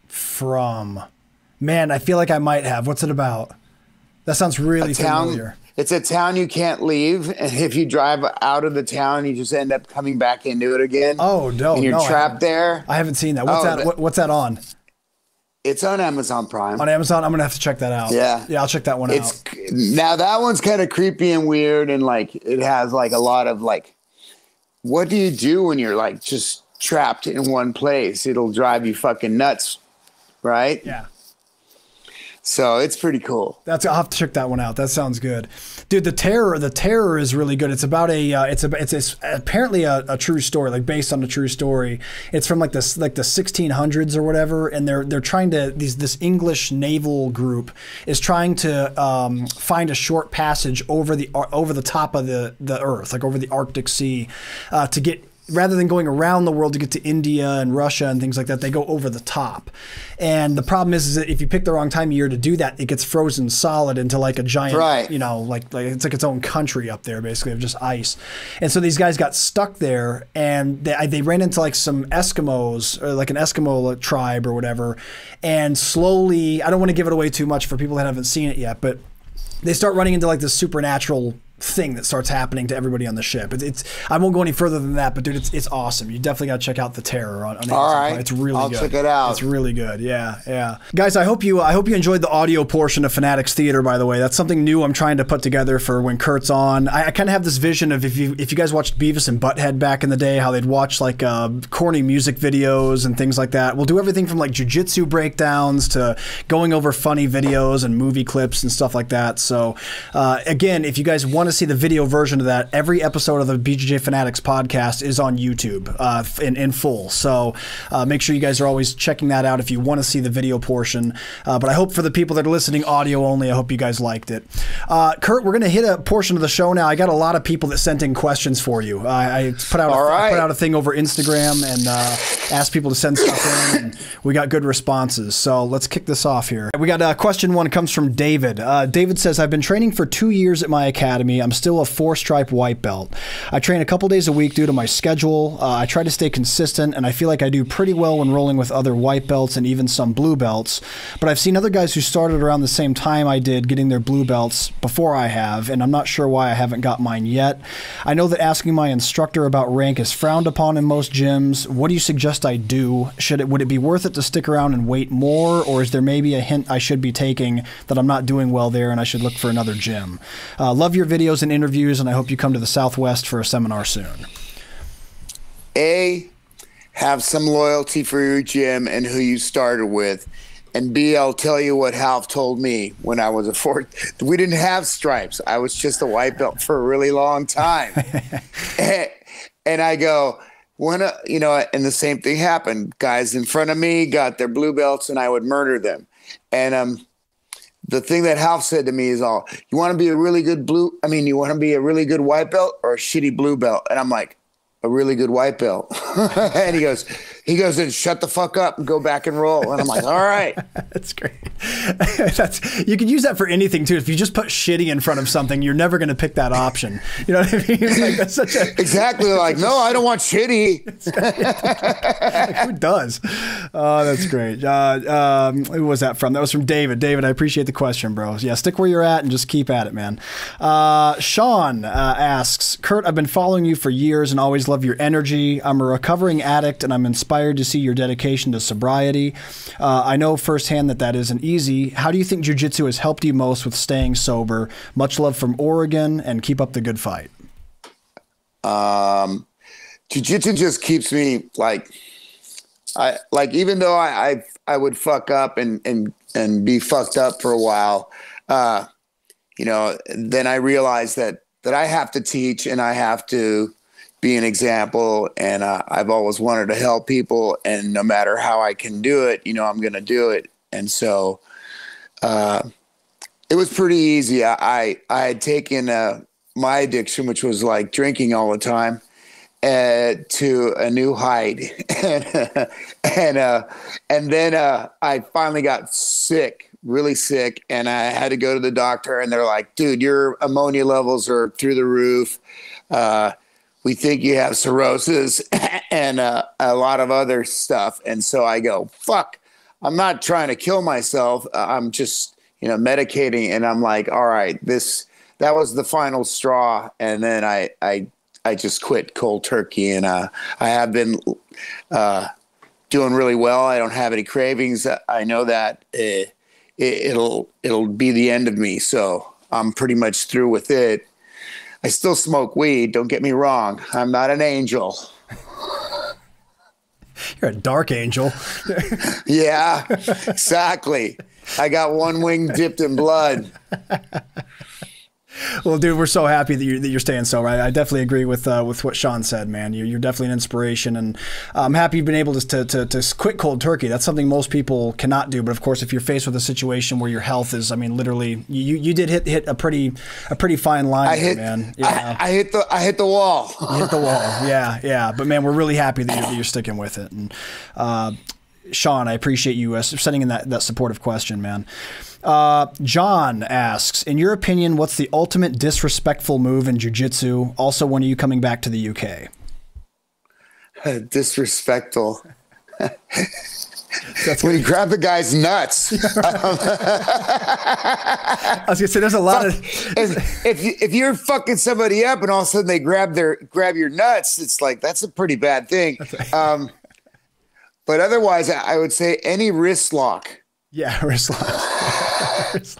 From, man, I feel like I might have. What's it about? That sounds really familiar. It's a town you can't leave, and if you drive out of the town, you just end up coming back into it again. Oh no, and you're trapped there. I haven't seen that. What's that? What's that on? It's on Amazon Prime. On Amazon, I'm gonna have to check that out. Yeah, I'll check that one out. Now that one's kind of creepy and weird, and like it has like a lot of like, what do you do when you're like just trapped in one place? It'll drive you fucking nuts, right? Yeah. So it's pretty cool. I'll have to check that one out. That sounds good, dude. The Terror is really good. It's about it's apparently a true story, like based on a true story. It's from like the 1600s or whatever, and they're trying to this English naval group is trying to find a short passage over the top of the Earth, like over the Arctic Sea, to get. Rather than going around the world to get to India and Russia and things like that, they go over the top. And the problem is that if you pick the wrong time of year to do that, it gets frozen solid into like a giant, like it's like its own country up there, basically, of just ice. And so these guys got stuck there, and they ran into like some Eskimos, or like an Eskimo tribe or whatever. And slowly, I don't want to give it away too much for people that haven't seen it yet, but they start running into like this supernatural thing that starts happening to everybody on the ship. It's I won't go any further than that, but dude, it's awesome. You definitely got to check out The Terror on Amazon. All right, it's really I'll good. check it out. It's really good. Yeah. Guys, I hope you enjoyed the audio portion of Fanatics Theater. By the way, that's something new I'm trying to put together for when Kurt's on. I kind of have this vision of if you guys watched Beavis and Butthead back in the day, how they'd watch like corny music videos and things like that. We'll do everything from like jiu-jitsu breakdowns to going over funny videos and movie clips and stuff like that. So again, if you guys want to see the video version of that, every episode of the BJJ Fanatics podcast is on YouTube in full. So make sure you guys are always checking that out if you want to see the video portion. But I hope for the people that are listening audio only, I hope you guys liked it. Kurt, we're going to hit a portion of the show now. I got a lot of people that sent in questions for you. I put out a thing over Instagram and asked people to send stuff in, and we got good responses. So let's kick this off here. We got question one. It comes from David. David says, I've been training for 2 years at my academy. I'm still a 4-stripe white belt. I train a couple days a week due to my schedule. I try to stay consistent, and I feel like I do pretty well when rolling with other white belts and even some blue belts. But I've seen other guys who started around the same time I did getting their blue belts before I have, and I'm not sure why I haven't got mine yet. I know that asking my instructor about rank is frowned upon in most gyms. What do you suggest I do? Would it be worth it to stick around and wait more, or is there maybe a hint I should be taking that I'm not doing well there and I should look for another gym? Love your videos and interviews, and I hope you come to the Southwest for a seminar soon. A, have some loyalty for your gym and who you started with. And B, I'll tell you what Half told me when I was a fourth. We didn't have stripes. I was just a white belt for a really long time. And I go, and the same thing happened. Guys in front of me got their blue belts and I would murder them. And the thing that Half said to me is you want to be a really good you want to be a really good white belt or a shitty blue belt? And I'm like, a really good white belt. And he goes, then shut the fuck up and go back and roll. And I'm like, all right. That's great. You could use that for anything too. If you just put shitty in front of something, you're never going to pick that option. You know what I mean? Like, that's such a exactly like, no, I don't want shitty. Like, who does? Oh, that's great. Who was that from? That was from David. David, I appreciate the question, bro. Yeah, stick where you're at and just keep at it, man. Sean asks, Kurt, I've been following you for years and always love your energy. I'm a recovering addict and I'm inspired to see your dedication to sobriety. I know firsthand that isn't easy. How do you think jiu-jitsu has helped you most with staying sober? Much love from Oregon, and keep up the good fight. Jiu-jitsu just keeps me even though I would fuck up and be fucked up for a while, then I realized that I have to teach and I have to be an example, and I've always wanted to help people, and no matter how I can do it, I'm going to do it. And so it was pretty easy. I had taken my addiction, which was like drinking all the time, to a new height. And then I finally got sick really sick, and I had to go to the doctor, and they're like, dude, your ammonia levels are through the roof. We think you have cirrhosis and a lot of other stuff. And so I go, fuck, I'm not trying to kill myself. I'm just, medicating. And I'm like, all right, that was the final straw. And then I just quit cold turkey, and I have been doing really well. I don't have any cravings. I know that it'll be the end of me. So I'm pretty much through with it. I still smoke weed. Don't get me wrong. I'm not an angel. You're a dark angel. Yeah, exactly. I got one wing dipped in blood. Well, dude, we're so happy that you're staying sober. I definitely agree with what Sean said, man. You're definitely an inspiration, and I'm happy you've been able to quit cold turkey. That's something most people cannot do. But of course, if you're faced with a situation where your health is, literally, you did hit a pretty fine line, man. I hit the wall. You hit the wall. Yeah. But man, we're really happy that you're sticking with it. And Sean, I appreciate you sending in that supportive question, man. John asks, in your opinion, what's the ultimate disrespectful move in jiu-jitsu? Also, when are you coming back to the UK? Disrespectful. That's when you grab the guy's nuts. I was gonna say, there's a lot of. If you're fucking somebody up and all of a sudden they grab your nuts, it's like that's a pretty bad thing. Right. But otherwise, I would say any wrist lock. Yeah, wrist locks.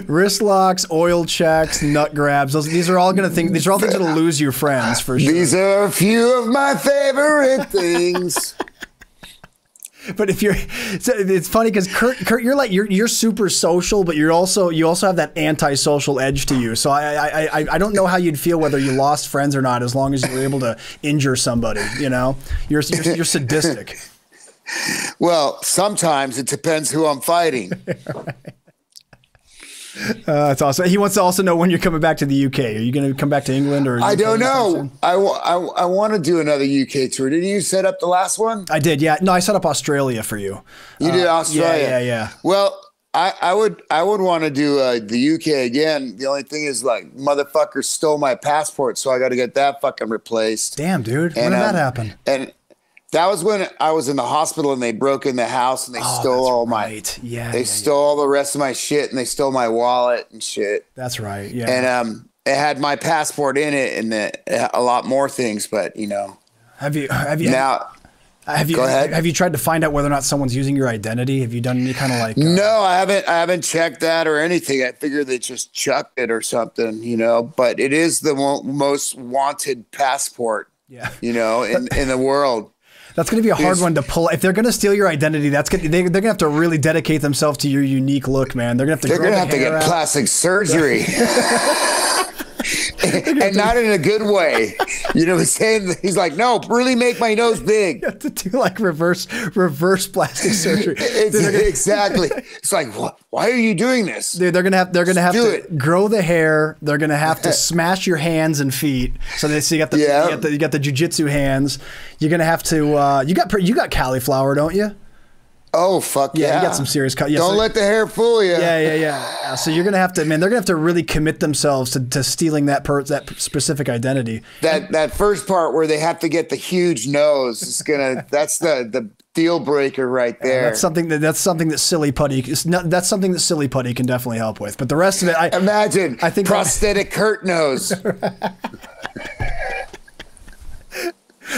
Wrist locks, oil checks, nut grabs. These are all these are all things that'll lose your friends for sure. These are a few of my favorite things. But it's funny because Kurt, you're super social, but you also have that antisocial edge to you. So I don't know how you'd feel whether you lost friends or not, as long as you were able to injure somebody. You're sadistic. Well, sometimes it depends who I'm fighting. That's awesome. He wants to also know when you're coming back to the UK. Are you going to come back to England, or? I don't know. I want to do another UK tour. Did you set up the last one? I did. Yeah. No, I set up Australia for you. You did Australia. Yeah. Well, I would want to do the UK again. The only thing is, like, motherfuckers stole my passport, so I got to get that fucking replaced. Damn, dude. When did that happen? And that was when I was in the hospital, and they broke in the house and they stole all my. Yeah. They stole all the rest of my shit, and they stole my wallet and shit. That's right. Yeah. And it had my passport in it and a lot more things, but Have you now? Go ahead. Have you tried to find out whether or not someone's using your identity? Have you done any kind of like? No, I haven't checked that or anything. I figured they just chucked it or something, But it is the most wanted passport, in the world. That's going to be a hard one to pull. If they're going to steal your identity, they're going to have to really dedicate themselves to your unique look, man. They're going to have to get plastic surgery. And not in a good way. He's saying, he's like, no, really make my nose big. You have to do like reverse plastic surgery. Exactly. It's like, why are you doing this? Dude, they're gonna have to grow the hair. They're gonna have to smash your hands and feet. So you got the jiu-jitsu hands. You're gonna have to you got cauliflower, don't you? Oh, fuck yeah. You got some serious cut. Don't let the hair fool you. Yeah. So you're going to have to, man, they're going to have to really commit themselves to stealing that specific identity. That first part where they have to get the huge nose is that's the deal breaker right there. That's something that silly putty can definitely help with. But the rest of it, I think prosthetic Kurt nose.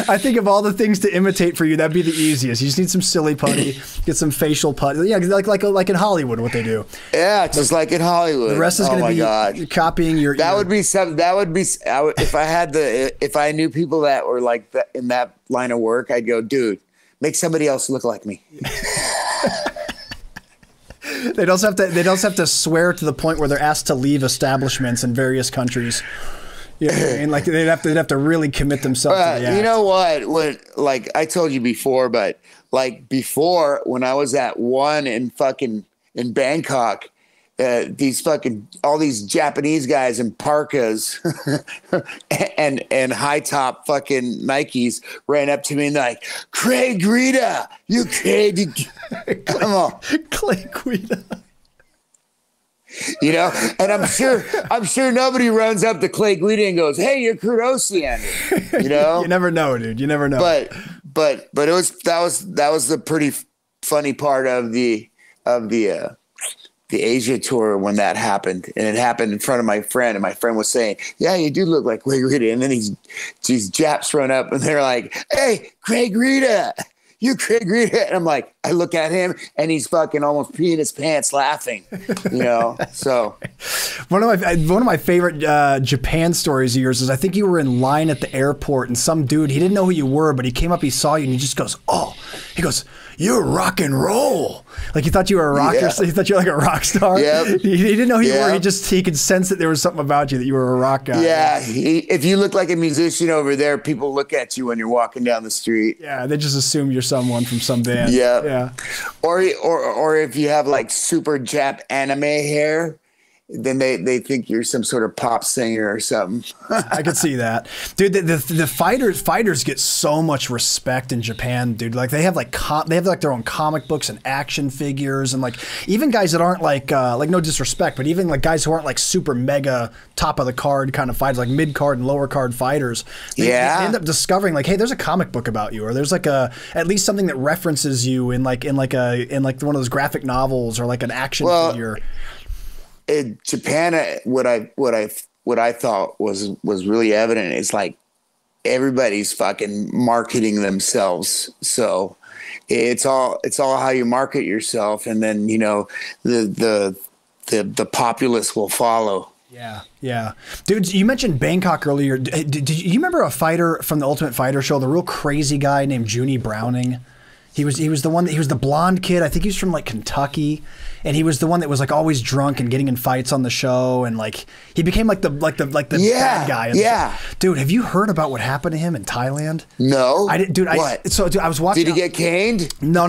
I think of all the things to imitate for you, that'd be the easiest. You just need some silly putty, get some facial putty. Yeah, like in Hollywood, what they do. Yeah, just like in Hollywood. The rest is going to be copying your. That would be something. That would be if I knew people that were like that in that line of work, I'd go, dude, make somebody else look like me. They'd also have to swear to the point where they're asked to leave establishments in various countries. Yeah, and like they'd have to really commit themselves to the act. You know what? When, like I told you before, but like before when I was at one in Bangkok, all these Japanese guys in parkas and high top fucking Nikes ran up to me and they're like, Craig Rita, you Craig, come on, Clay Guida. You know, and I'm sure nobody runs up to Clay Guida and goes, "Hey, you're Kurt Osiander." You know, you never know, dude. You never know. But that was the pretty funny part of the Asia tour when that happened, and it happened in front of my friend, and my friend was saying, "Yeah, you do look like Craig Rita," and then these Japs run up and they're like, "Hey, Craig Rita, you Craig Rita," and I'm like, I look at him and he's fucking almost peeing his pants laughing, you know. So one of my favorite Japan stories of yours is I think you were in line at the airport and some dude, he didn't know who you were, but he came up, he saw you, and he just goes, "Oh," he goes, "You're rock and roll." Like he thought you were a rocker. Yeah. He thought you were like a rock star. Yep. He didn't know who you were. He could sense that there was something about you, that you were a rock guy. Yeah. If you look like a musician over there, people look at you when you're walking down the street. Yeah. They just assume you're someone from some band. Yeah. Yeah. Or if you have like super Jap anime hair, then they think you're some sort of pop singer or something. I could see that, dude. The fighters get so much respect in Japan, dude. Like they have like their own comic books and action figures, and like even guys that aren't like no disrespect, but even like guys who aren't like super mega top of the card kind of fighters, like mid card and lower card fighters. They end up discovering like, hey, there's a comic book about you, or there's like at least something that references you in like one of those graphic novels or like an action figure. In Japan, what I thought was really evident is like everybody's fucking marketing themselves. So it's all how you market yourself, and then you know the populace will follow. Yeah, yeah, dude. You mentioned Bangkok earlier. Did you remember a fighter from the Ultimate Fighter show, the real crazy guy named Junie Browning? He was the blonde kid. I think he was from like Kentucky, and he was the one that was like always drunk and getting in fights on the show, and like he became like the bad guy. Yeah, dude, have you heard about what happened to him in Thailand? No, I didn't, dude. Dude, I was watching. Did he get caned? No.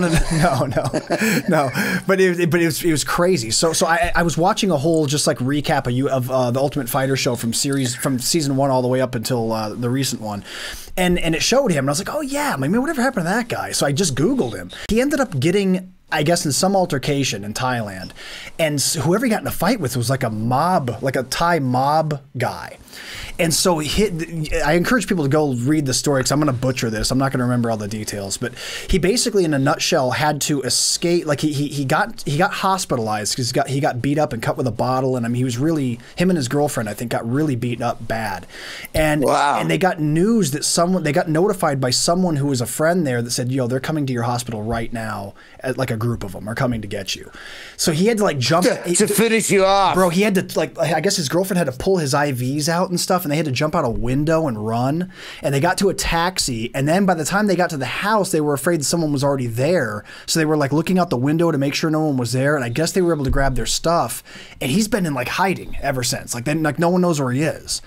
But it was crazy. So I was watching a whole just like recap of the Ultimate Fighter show from season 1 all the way up until the recent one. And it showed him, and I was like, oh yeah, man, whatever happened to that guy? So I just Googled him. He ended up getting, I guess, in some altercation in Thailand, and whoever he got in a fight with was like a Thai mob guy. And so I encourage people to go read the story because I'm going to butcher this. I'm not going to remember all the details, but he basically, in a nutshell, had to escape. Like he got hospitalized because he got beat up and cut with a bottle, and I mean he was really, him and his girlfriend I think got really beaten up bad, and they got news that they got notified by someone who was a friend there that said, yo, they're coming to your hospital right now, like a group of them are coming to get you. So he had to like jump to finish you off, bro. He had to like, I guess his girlfriend had to pull his IVs out and stuff, and they had to jump out a window and run, and they got to a taxi, and then by the time they got to the house they were afraid that someone was already there, so they were like looking out the window to make sure no one was there, and I guess they were able to grab their stuff, and he's been in like hiding ever since. Like then like no one knows where he is.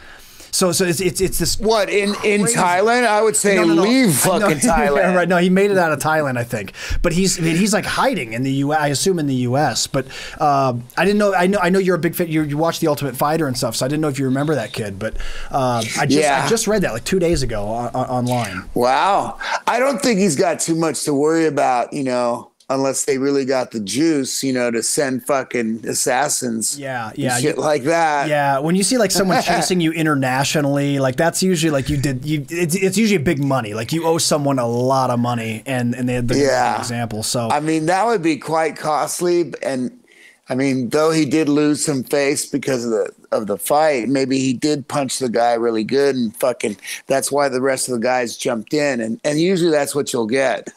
So it's this what in Thailand? I would say leave fucking Thailand. Yeah, right. No, he made it out of Thailand, I think. But he's like hiding in the U.S. I assume in the U.S. But I didn't know. I know you're a big fan. You watch the Ultimate Fighter and stuff. So I didn't know if you remember that kid. But I just read that like 2 days ago online. Wow. I don't think he's got too much to worry about. You know. Unless they really got the juice, you know, to send fucking assassins, shit like that. Yeah, when you see like someone chasing you internationally, like that's usually like it's usually big money. Like you owe someone a lot of money, and they had an example. So I mean, that would be quite costly. And I mean, though he did lose some face because of the fight, maybe he did punch the guy really good, and fucking that's why the rest of the guys jumped in, and usually that's what you'll get.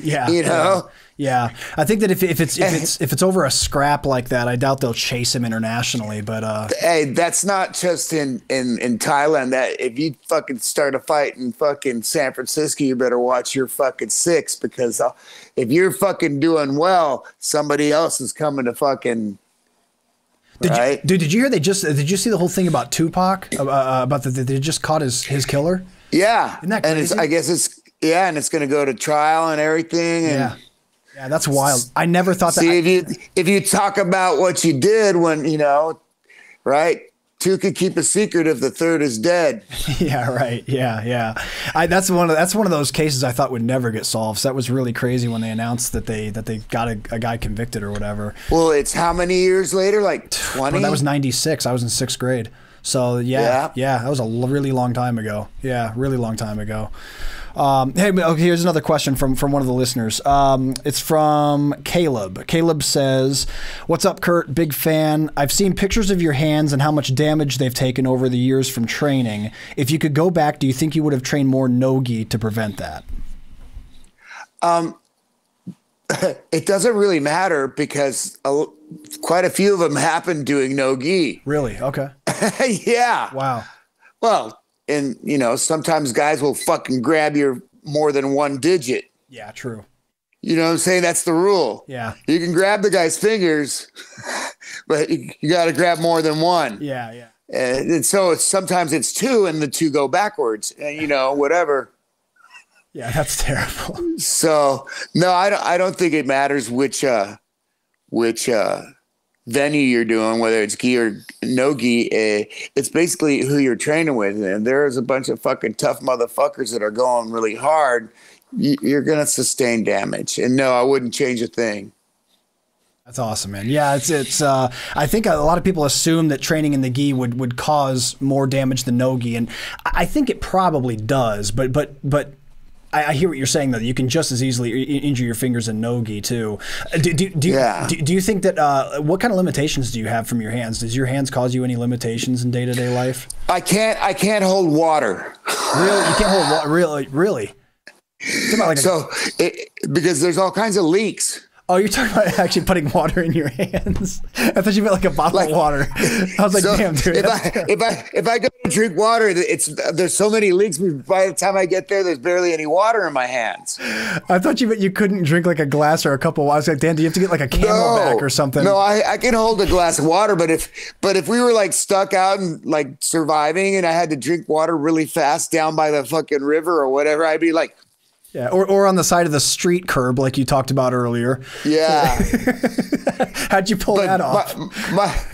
You know. Yeah, I think that if it's over a scrap like that, I doubt they'll chase him internationally. But hey, that's not just in Thailand. That if you fucking start a fight in fucking San Francisco, you better watch your fucking six, because if you're fucking doing well, somebody else is coming to fucking. Did you hear did you see the whole thing about Tupac about that they just caught his killer? Yeah, isn't that crazy? And I guess it's and it's going to go to trial and everything. And Yeah, that's wild. I never thought that. See, if you talk about what you did when, right? Two could keep a secret if the third is dead. Yeah, right. Yeah. That's one of those cases I thought would never get solved. So that was really crazy when they announced that they got a guy convicted or whatever. Well, it's how many years later? Like 20? Well, that was 96. I was in 6th grade. So yeah, that was a really long time ago. Yeah, really long time ago. Hey, okay, here's another question from one of the listeners. It's from Caleb. Caleb says, "What's up, Kurt? Big fan. I've seen pictures of your hands and how much damage they've taken over the years from training. If you could go back, do you think you would have trained more no-gi to prevent that?" It doesn't really matter because quite a few of them happened doing no-gi. Really? Okay. Yeah. Wow. Well, and sometimes guys will fucking grab your more than one digit. Yeah, true. You know what I'm saying? That's the rule. Yeah. You can grab the guy's fingers, but you got to grab more than one. Yeah. And so sometimes it's two and the two go backwards and whatever. Yeah, that's terrible. So no, I don't think it matters which venue you're doing, whether it's gi or no gi. It's basically who you're training with, and there's a bunch of fucking tough motherfuckers that are going really hard. You're gonna sustain damage, and no, I wouldn't change a thing. That's awesome, man. Yeah, it's. I think a lot of people assume that training in the gi would cause more damage than no gi, and I think it probably does. But I hear what you're saying, though. You can just as easily injure your fingers in no-gi, too. Do you think that, what kind of limitations do you have from your hands? Does your hands cause you any limitations in day-to-day life? I can't hold water. Really? You can't hold water? Really? Because there's all kinds of leaks. Oh, you're talking about actually putting water in your hands? I thought you meant like a bottle of water. I was like, damn, dude. If I go to drink water, there's so many leaks. By the time I get there, there's barely any water in my hands. I thought you meant you couldn't drink like a glass or a cup of water. I was like, Dan, do you have to get like a Camelback or something? No, I can hold a glass of water, but if we were like stuck out and like surviving, and I had to drink water really fast down by the fucking river or whatever, I'd be like. Yeah, or on the side of the street curb, like you talked about earlier. Yeah. How'd you pull that off?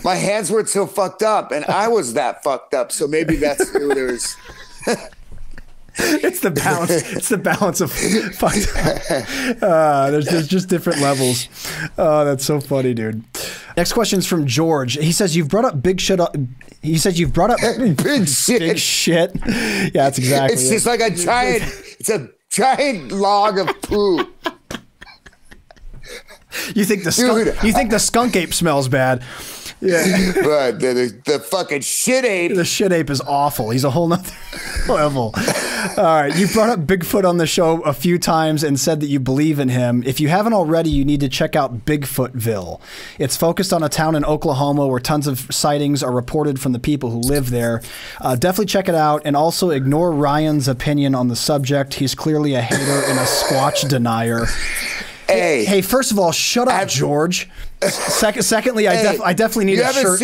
My hands were so fucked up, and I was that fucked up. So maybe that's what it was. It's the balance. It's the balance of fucked up. There's just different levels. That's so funny, dude. Next question is from George. He says you've brought up big shit. He says you've brought up big shit. Big shit. Yeah, that's exactly. It's just like a giant. It's a giant log of poo. You think the skunk ape smells bad? Yeah, but the fucking shit ape. The shit ape is awful. He's a whole nother level. All right, you brought up Bigfoot on the show a few times and said that you believe in him. If you haven't already, you need to check out Bigfootville. It's focused on a town in Oklahoma where tons of sightings are reported from the people who live there. Definitely check it out, and also ignore Ryan's opinion on the subject. He's clearly a hater and a Squatch denier. Hey, first of all, shut up, George. Secondly, I definitely need a shirt.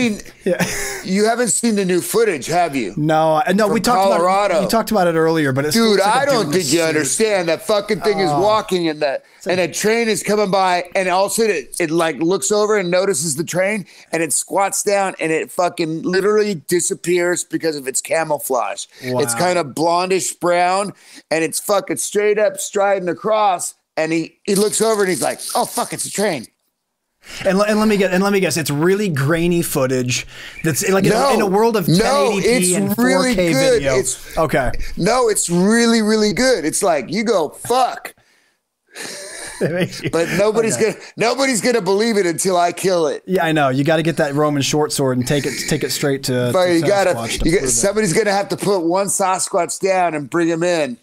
You haven't seen the new footage, have you? No. We talked Colorado. about it. You talked about it earlier, but it's dude, I don't think you understand. That fucking thing is walking, and a train is coming by, and all of a sudden it like looks over and notices the train, and it squats down, and it fucking literally disappears because of its camouflage. Wow. It's kind of blondish brown, and it's fucking straight up striding across. And he looks over and he's like, "Oh fuck, it's a train." And let me guess, it's really grainy footage. That's like in a world of 1080p and 4K really good. video. Okay. No, it's really, really good. It's like you go fuck, but nobody's gonna believe it until I kill it. Yeah, I know. You got to get that Roman short sword and take it straight to. But somebody's gonna have to put one Sasquatch down and bring him in.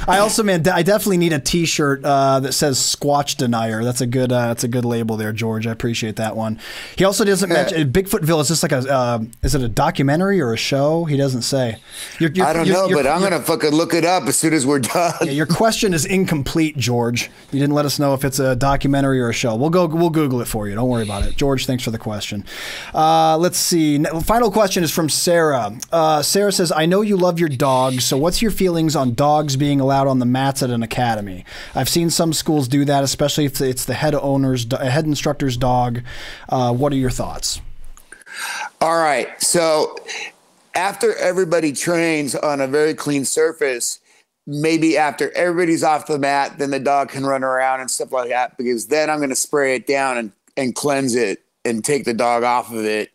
I also, man, I definitely need a T-shirt that says "Squatch Denier." That's a good label there, George. I appreciate that one. He also doesn't mention Bigfootville. Is this like is it a documentary or a show? He doesn't say. I don't know, but I'm gonna fucking look it up as soon as we're done. Yeah, your question is incomplete, George. You didn't let us know if it's a documentary or a show. We'll Google it for you. Don't worry about it, George. Thanks for the question. Let's see. Final question is from Sarah. Sarah says, "I know you love your dogs, so what's your feelings on dogs being allowed allowed on the mats at an academy. I've seen some schools do that, especially if it's the head instructor's dog. What are your thoughts? All right. So after everybody trains on a very clean surface, maybe after everybody's off the mat, then the dog can run around and stuff like that, because then I'm going to spray it down and cleanse it and take the dog off of it.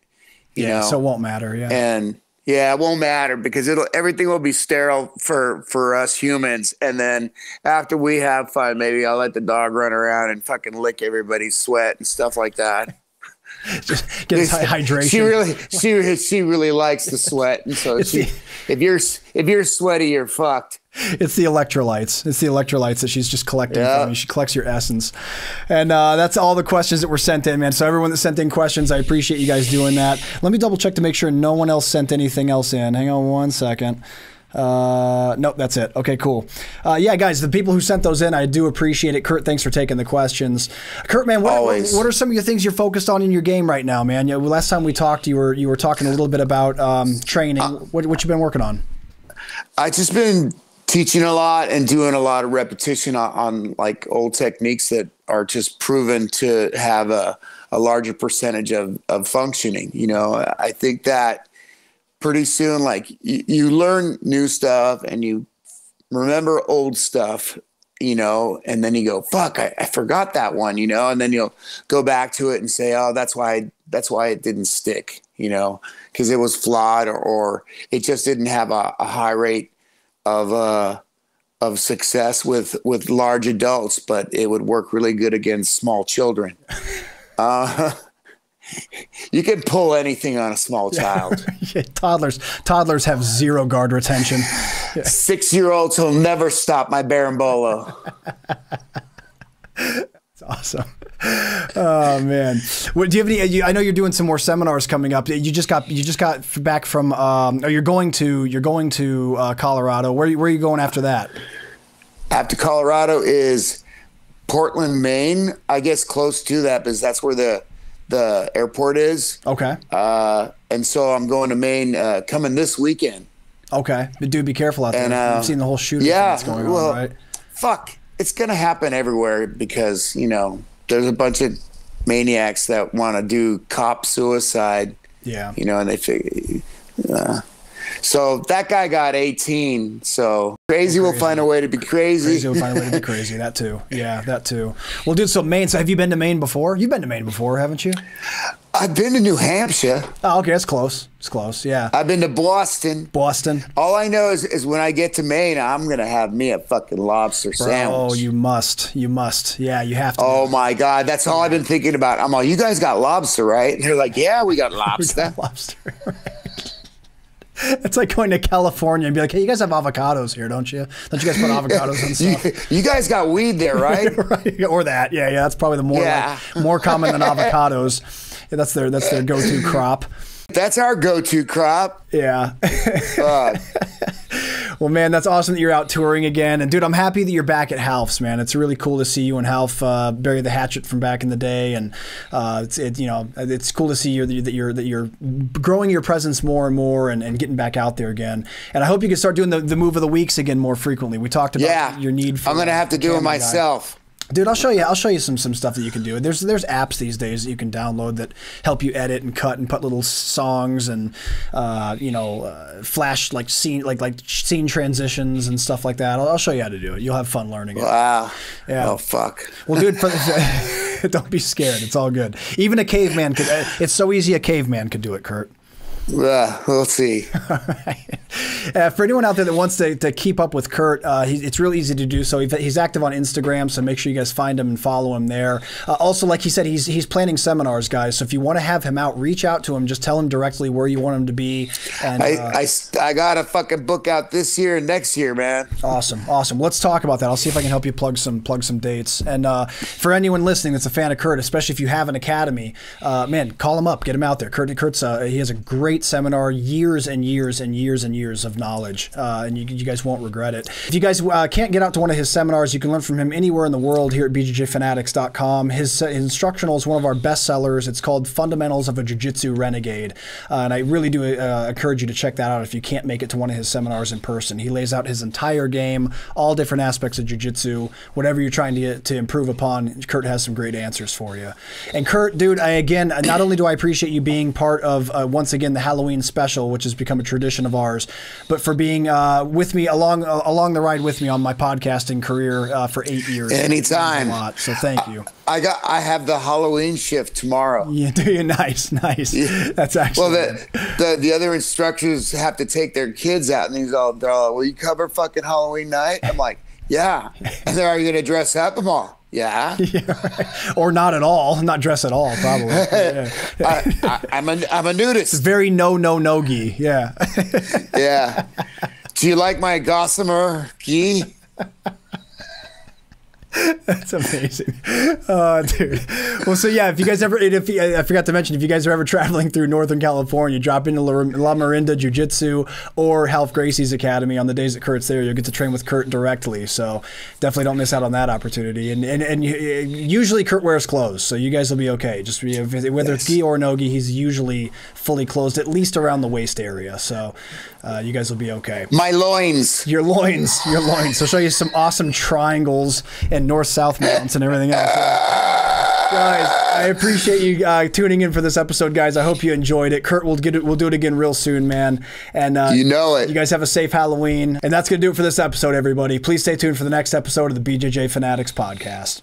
You know? So it won't matter. Yeah. And yeah, it won't matter because everything will be sterile for us humans. And then after we have fun, maybe I'll let the dog run around and fucking lick everybody's sweat and stuff like that. Just get hydration. She really likes the sweat, and so if you're sweaty, you're fucked. It's the electrolytes. It's the electrolytes that she's just collecting from you. She collects your essence. And that's all the questions that were sent in, man. So everyone that sent in questions, I appreciate you guys doing that. Let me double check to make sure no one else sent anything else in. Hang on one second. Nope, that's it. Okay, cool. Yeah, guys, the people who sent those in, I do appreciate it. Kurt, thanks for taking the questions. Kurt, man, what are some of your things you're focused on in your game right now, man? Last time we talked, you were talking a little bit about training. What you been working on? I just been teaching a lot and doing a lot of repetition on like old techniques that are just proven to have a larger percentage of functioning. You know, I think that pretty soon, like you learn new stuff and you remember old stuff, you know, and then you go, fuck, I forgot that one, you know, and then you'll go back to it and say, oh, that's why it didn't stick, you know, because it was flawed or it just didn't have a high rate of success with large adults, but it would work really good against small children. You can pull anything on a small child. Yeah, toddlers have zero guard retention. 6-year-olds will never stop my berimbolo. That's awesome. Oh man, do you have any? I know you're doing some more seminars coming up. You just got back from. Or you're going to Colorado. Where are you going after that? After Colorado is Portland, Maine. I guess close to that because that's where the airport is. Okay. And so I'm going to Maine coming this weekend. Okay. But dude, be careful out there. And, you've seen the whole shooting that's going on, right? Fuck. It's going to happen everywhere because, you know, there's a bunch of maniacs that want to do cop suicide. Yeah. You know, and they figure... so that guy got 18. So crazy will find a way to be crazy. Crazy will find a way to be crazy. That too. Yeah, that too. Well, dude, so Maine. So have you been to Maine before? You've been to Maine before, haven't you? I've been to New Hampshire. Oh, okay. That's close. It's close. Yeah. I've been to Boston. Boston. All I know is when I get to Maine, I'm going to have me a fucking lobster sandwich. Oh, you must. You must. Yeah, you have to. Oh, my God. That's all I've been thinking about. I'm like, you guys got lobster, right? And they're like, yeah, we got lobster. We got lobster. It's like going to California and be like, hey, you guys have avocados here, don't you? Don't you guys put avocados on stuff? You guys got weed there, right? Right. Or that. Yeah, yeah. That's probably the more common than avocados. Yeah, that's their go-to crop. That's our go-to crop. Yeah. Well, man, that's awesome that you're out touring again. And dude, I'm happy that you're back at Half's, man. It's really cool to see you and Half bury the hatchet from back in the day. And it's cool to see you that you're growing your presence more and more and getting back out there again. And I hope you can start doing the move of the weeks again more frequently. We talked about your need for. I'm gonna have to do it myself. Dude, I'll show you some stuff that you can do. There's apps these days that you can download that help you edit and cut and put little songs and flash like scene transitions and stuff like that. I'll show you how to do it. You'll have fun learning it. Wow. Yeah. Oh fuck. Well, dude, don't be scared. It's all good. Even a caveman could. It's so easy. A caveman could do it, Kurt. We'll see. All right. For anyone out there that wants to keep up with Kurt, it's real easy to do so. He's active on Instagram, so make sure you guys find him and follow him there. Also, like he said, he's planning seminars, guys. So if you want to have him out, reach out to him. Just tell him directly where you want him to be. And I got a fucking book out this year and next year, man. Awesome. Let's talk about that. I'll see if I can help you plug some dates. And for anyone listening that's a fan of Kurt, especially if you have an academy, man, call him up, get him out there. Kurt's he has a great great seminar, years and years and years and years of knowledge, and you guys won't regret it. If you guys can't get out to one of his seminars, you can learn from him anywhere in the world here at bjjfanatics.com. His instructional is one of our best sellers. It's called Fundamentals of a Jiu-Jitsu Renegade, and I really do encourage you to check that out if you can't make it to one of his seminars in person. He lays out his entire game, all different aspects of jiu-jitsu, whatever you're trying to improve upon. Kurt has some great answers for you. And Kurt, dude, again, not only do I appreciate you being part of, once again, the Halloween special, which has become a tradition of ours, but for being with me along the ride with me on my podcasting career for 8 years. Anytime. A lot, so thank you. I have the Halloween shift tomorrow. Yeah, do you? Nice. Yeah. That's actually well. The other instructors have to take their kids out, and they're all, will you cover fucking Halloween night? I'm like, yeah. And they're, are you gonna dress up? I'm all, yeah. Or not at all. Not dress at all, probably. Yeah. I'm a nudist. It's very no-gi. Yeah. Yeah. Do you like my gossamer gi? That's amazing. Oh, dude. Well, so yeah, if you guys ever, I forgot to mention, if you guys are ever traveling through Northern California, drop into La Marinda Jiu-Jitsu or Half Gracie's Academy on the days that Kurt's there. You'll get to train with Kurt directly. So definitely don't miss out on that opportunity. And usually Kurt wears clothes, so you guys will be okay. Just whether it's gi or no gi, he's usually fully closed, at least around the waist area. So you guys will be okay. My loins. Your loins. So show you some awesome triangles and north-south mounts and everything else. Guys, I appreciate you tuning in for this episode, guys. I hope you enjoyed it. Kurt, we'll do it again real soon, man. And you know it. You guys have a safe Halloween. And that's going to do it for this episode, everybody. Please stay tuned for the next episode of the BJJ Fanatics podcast.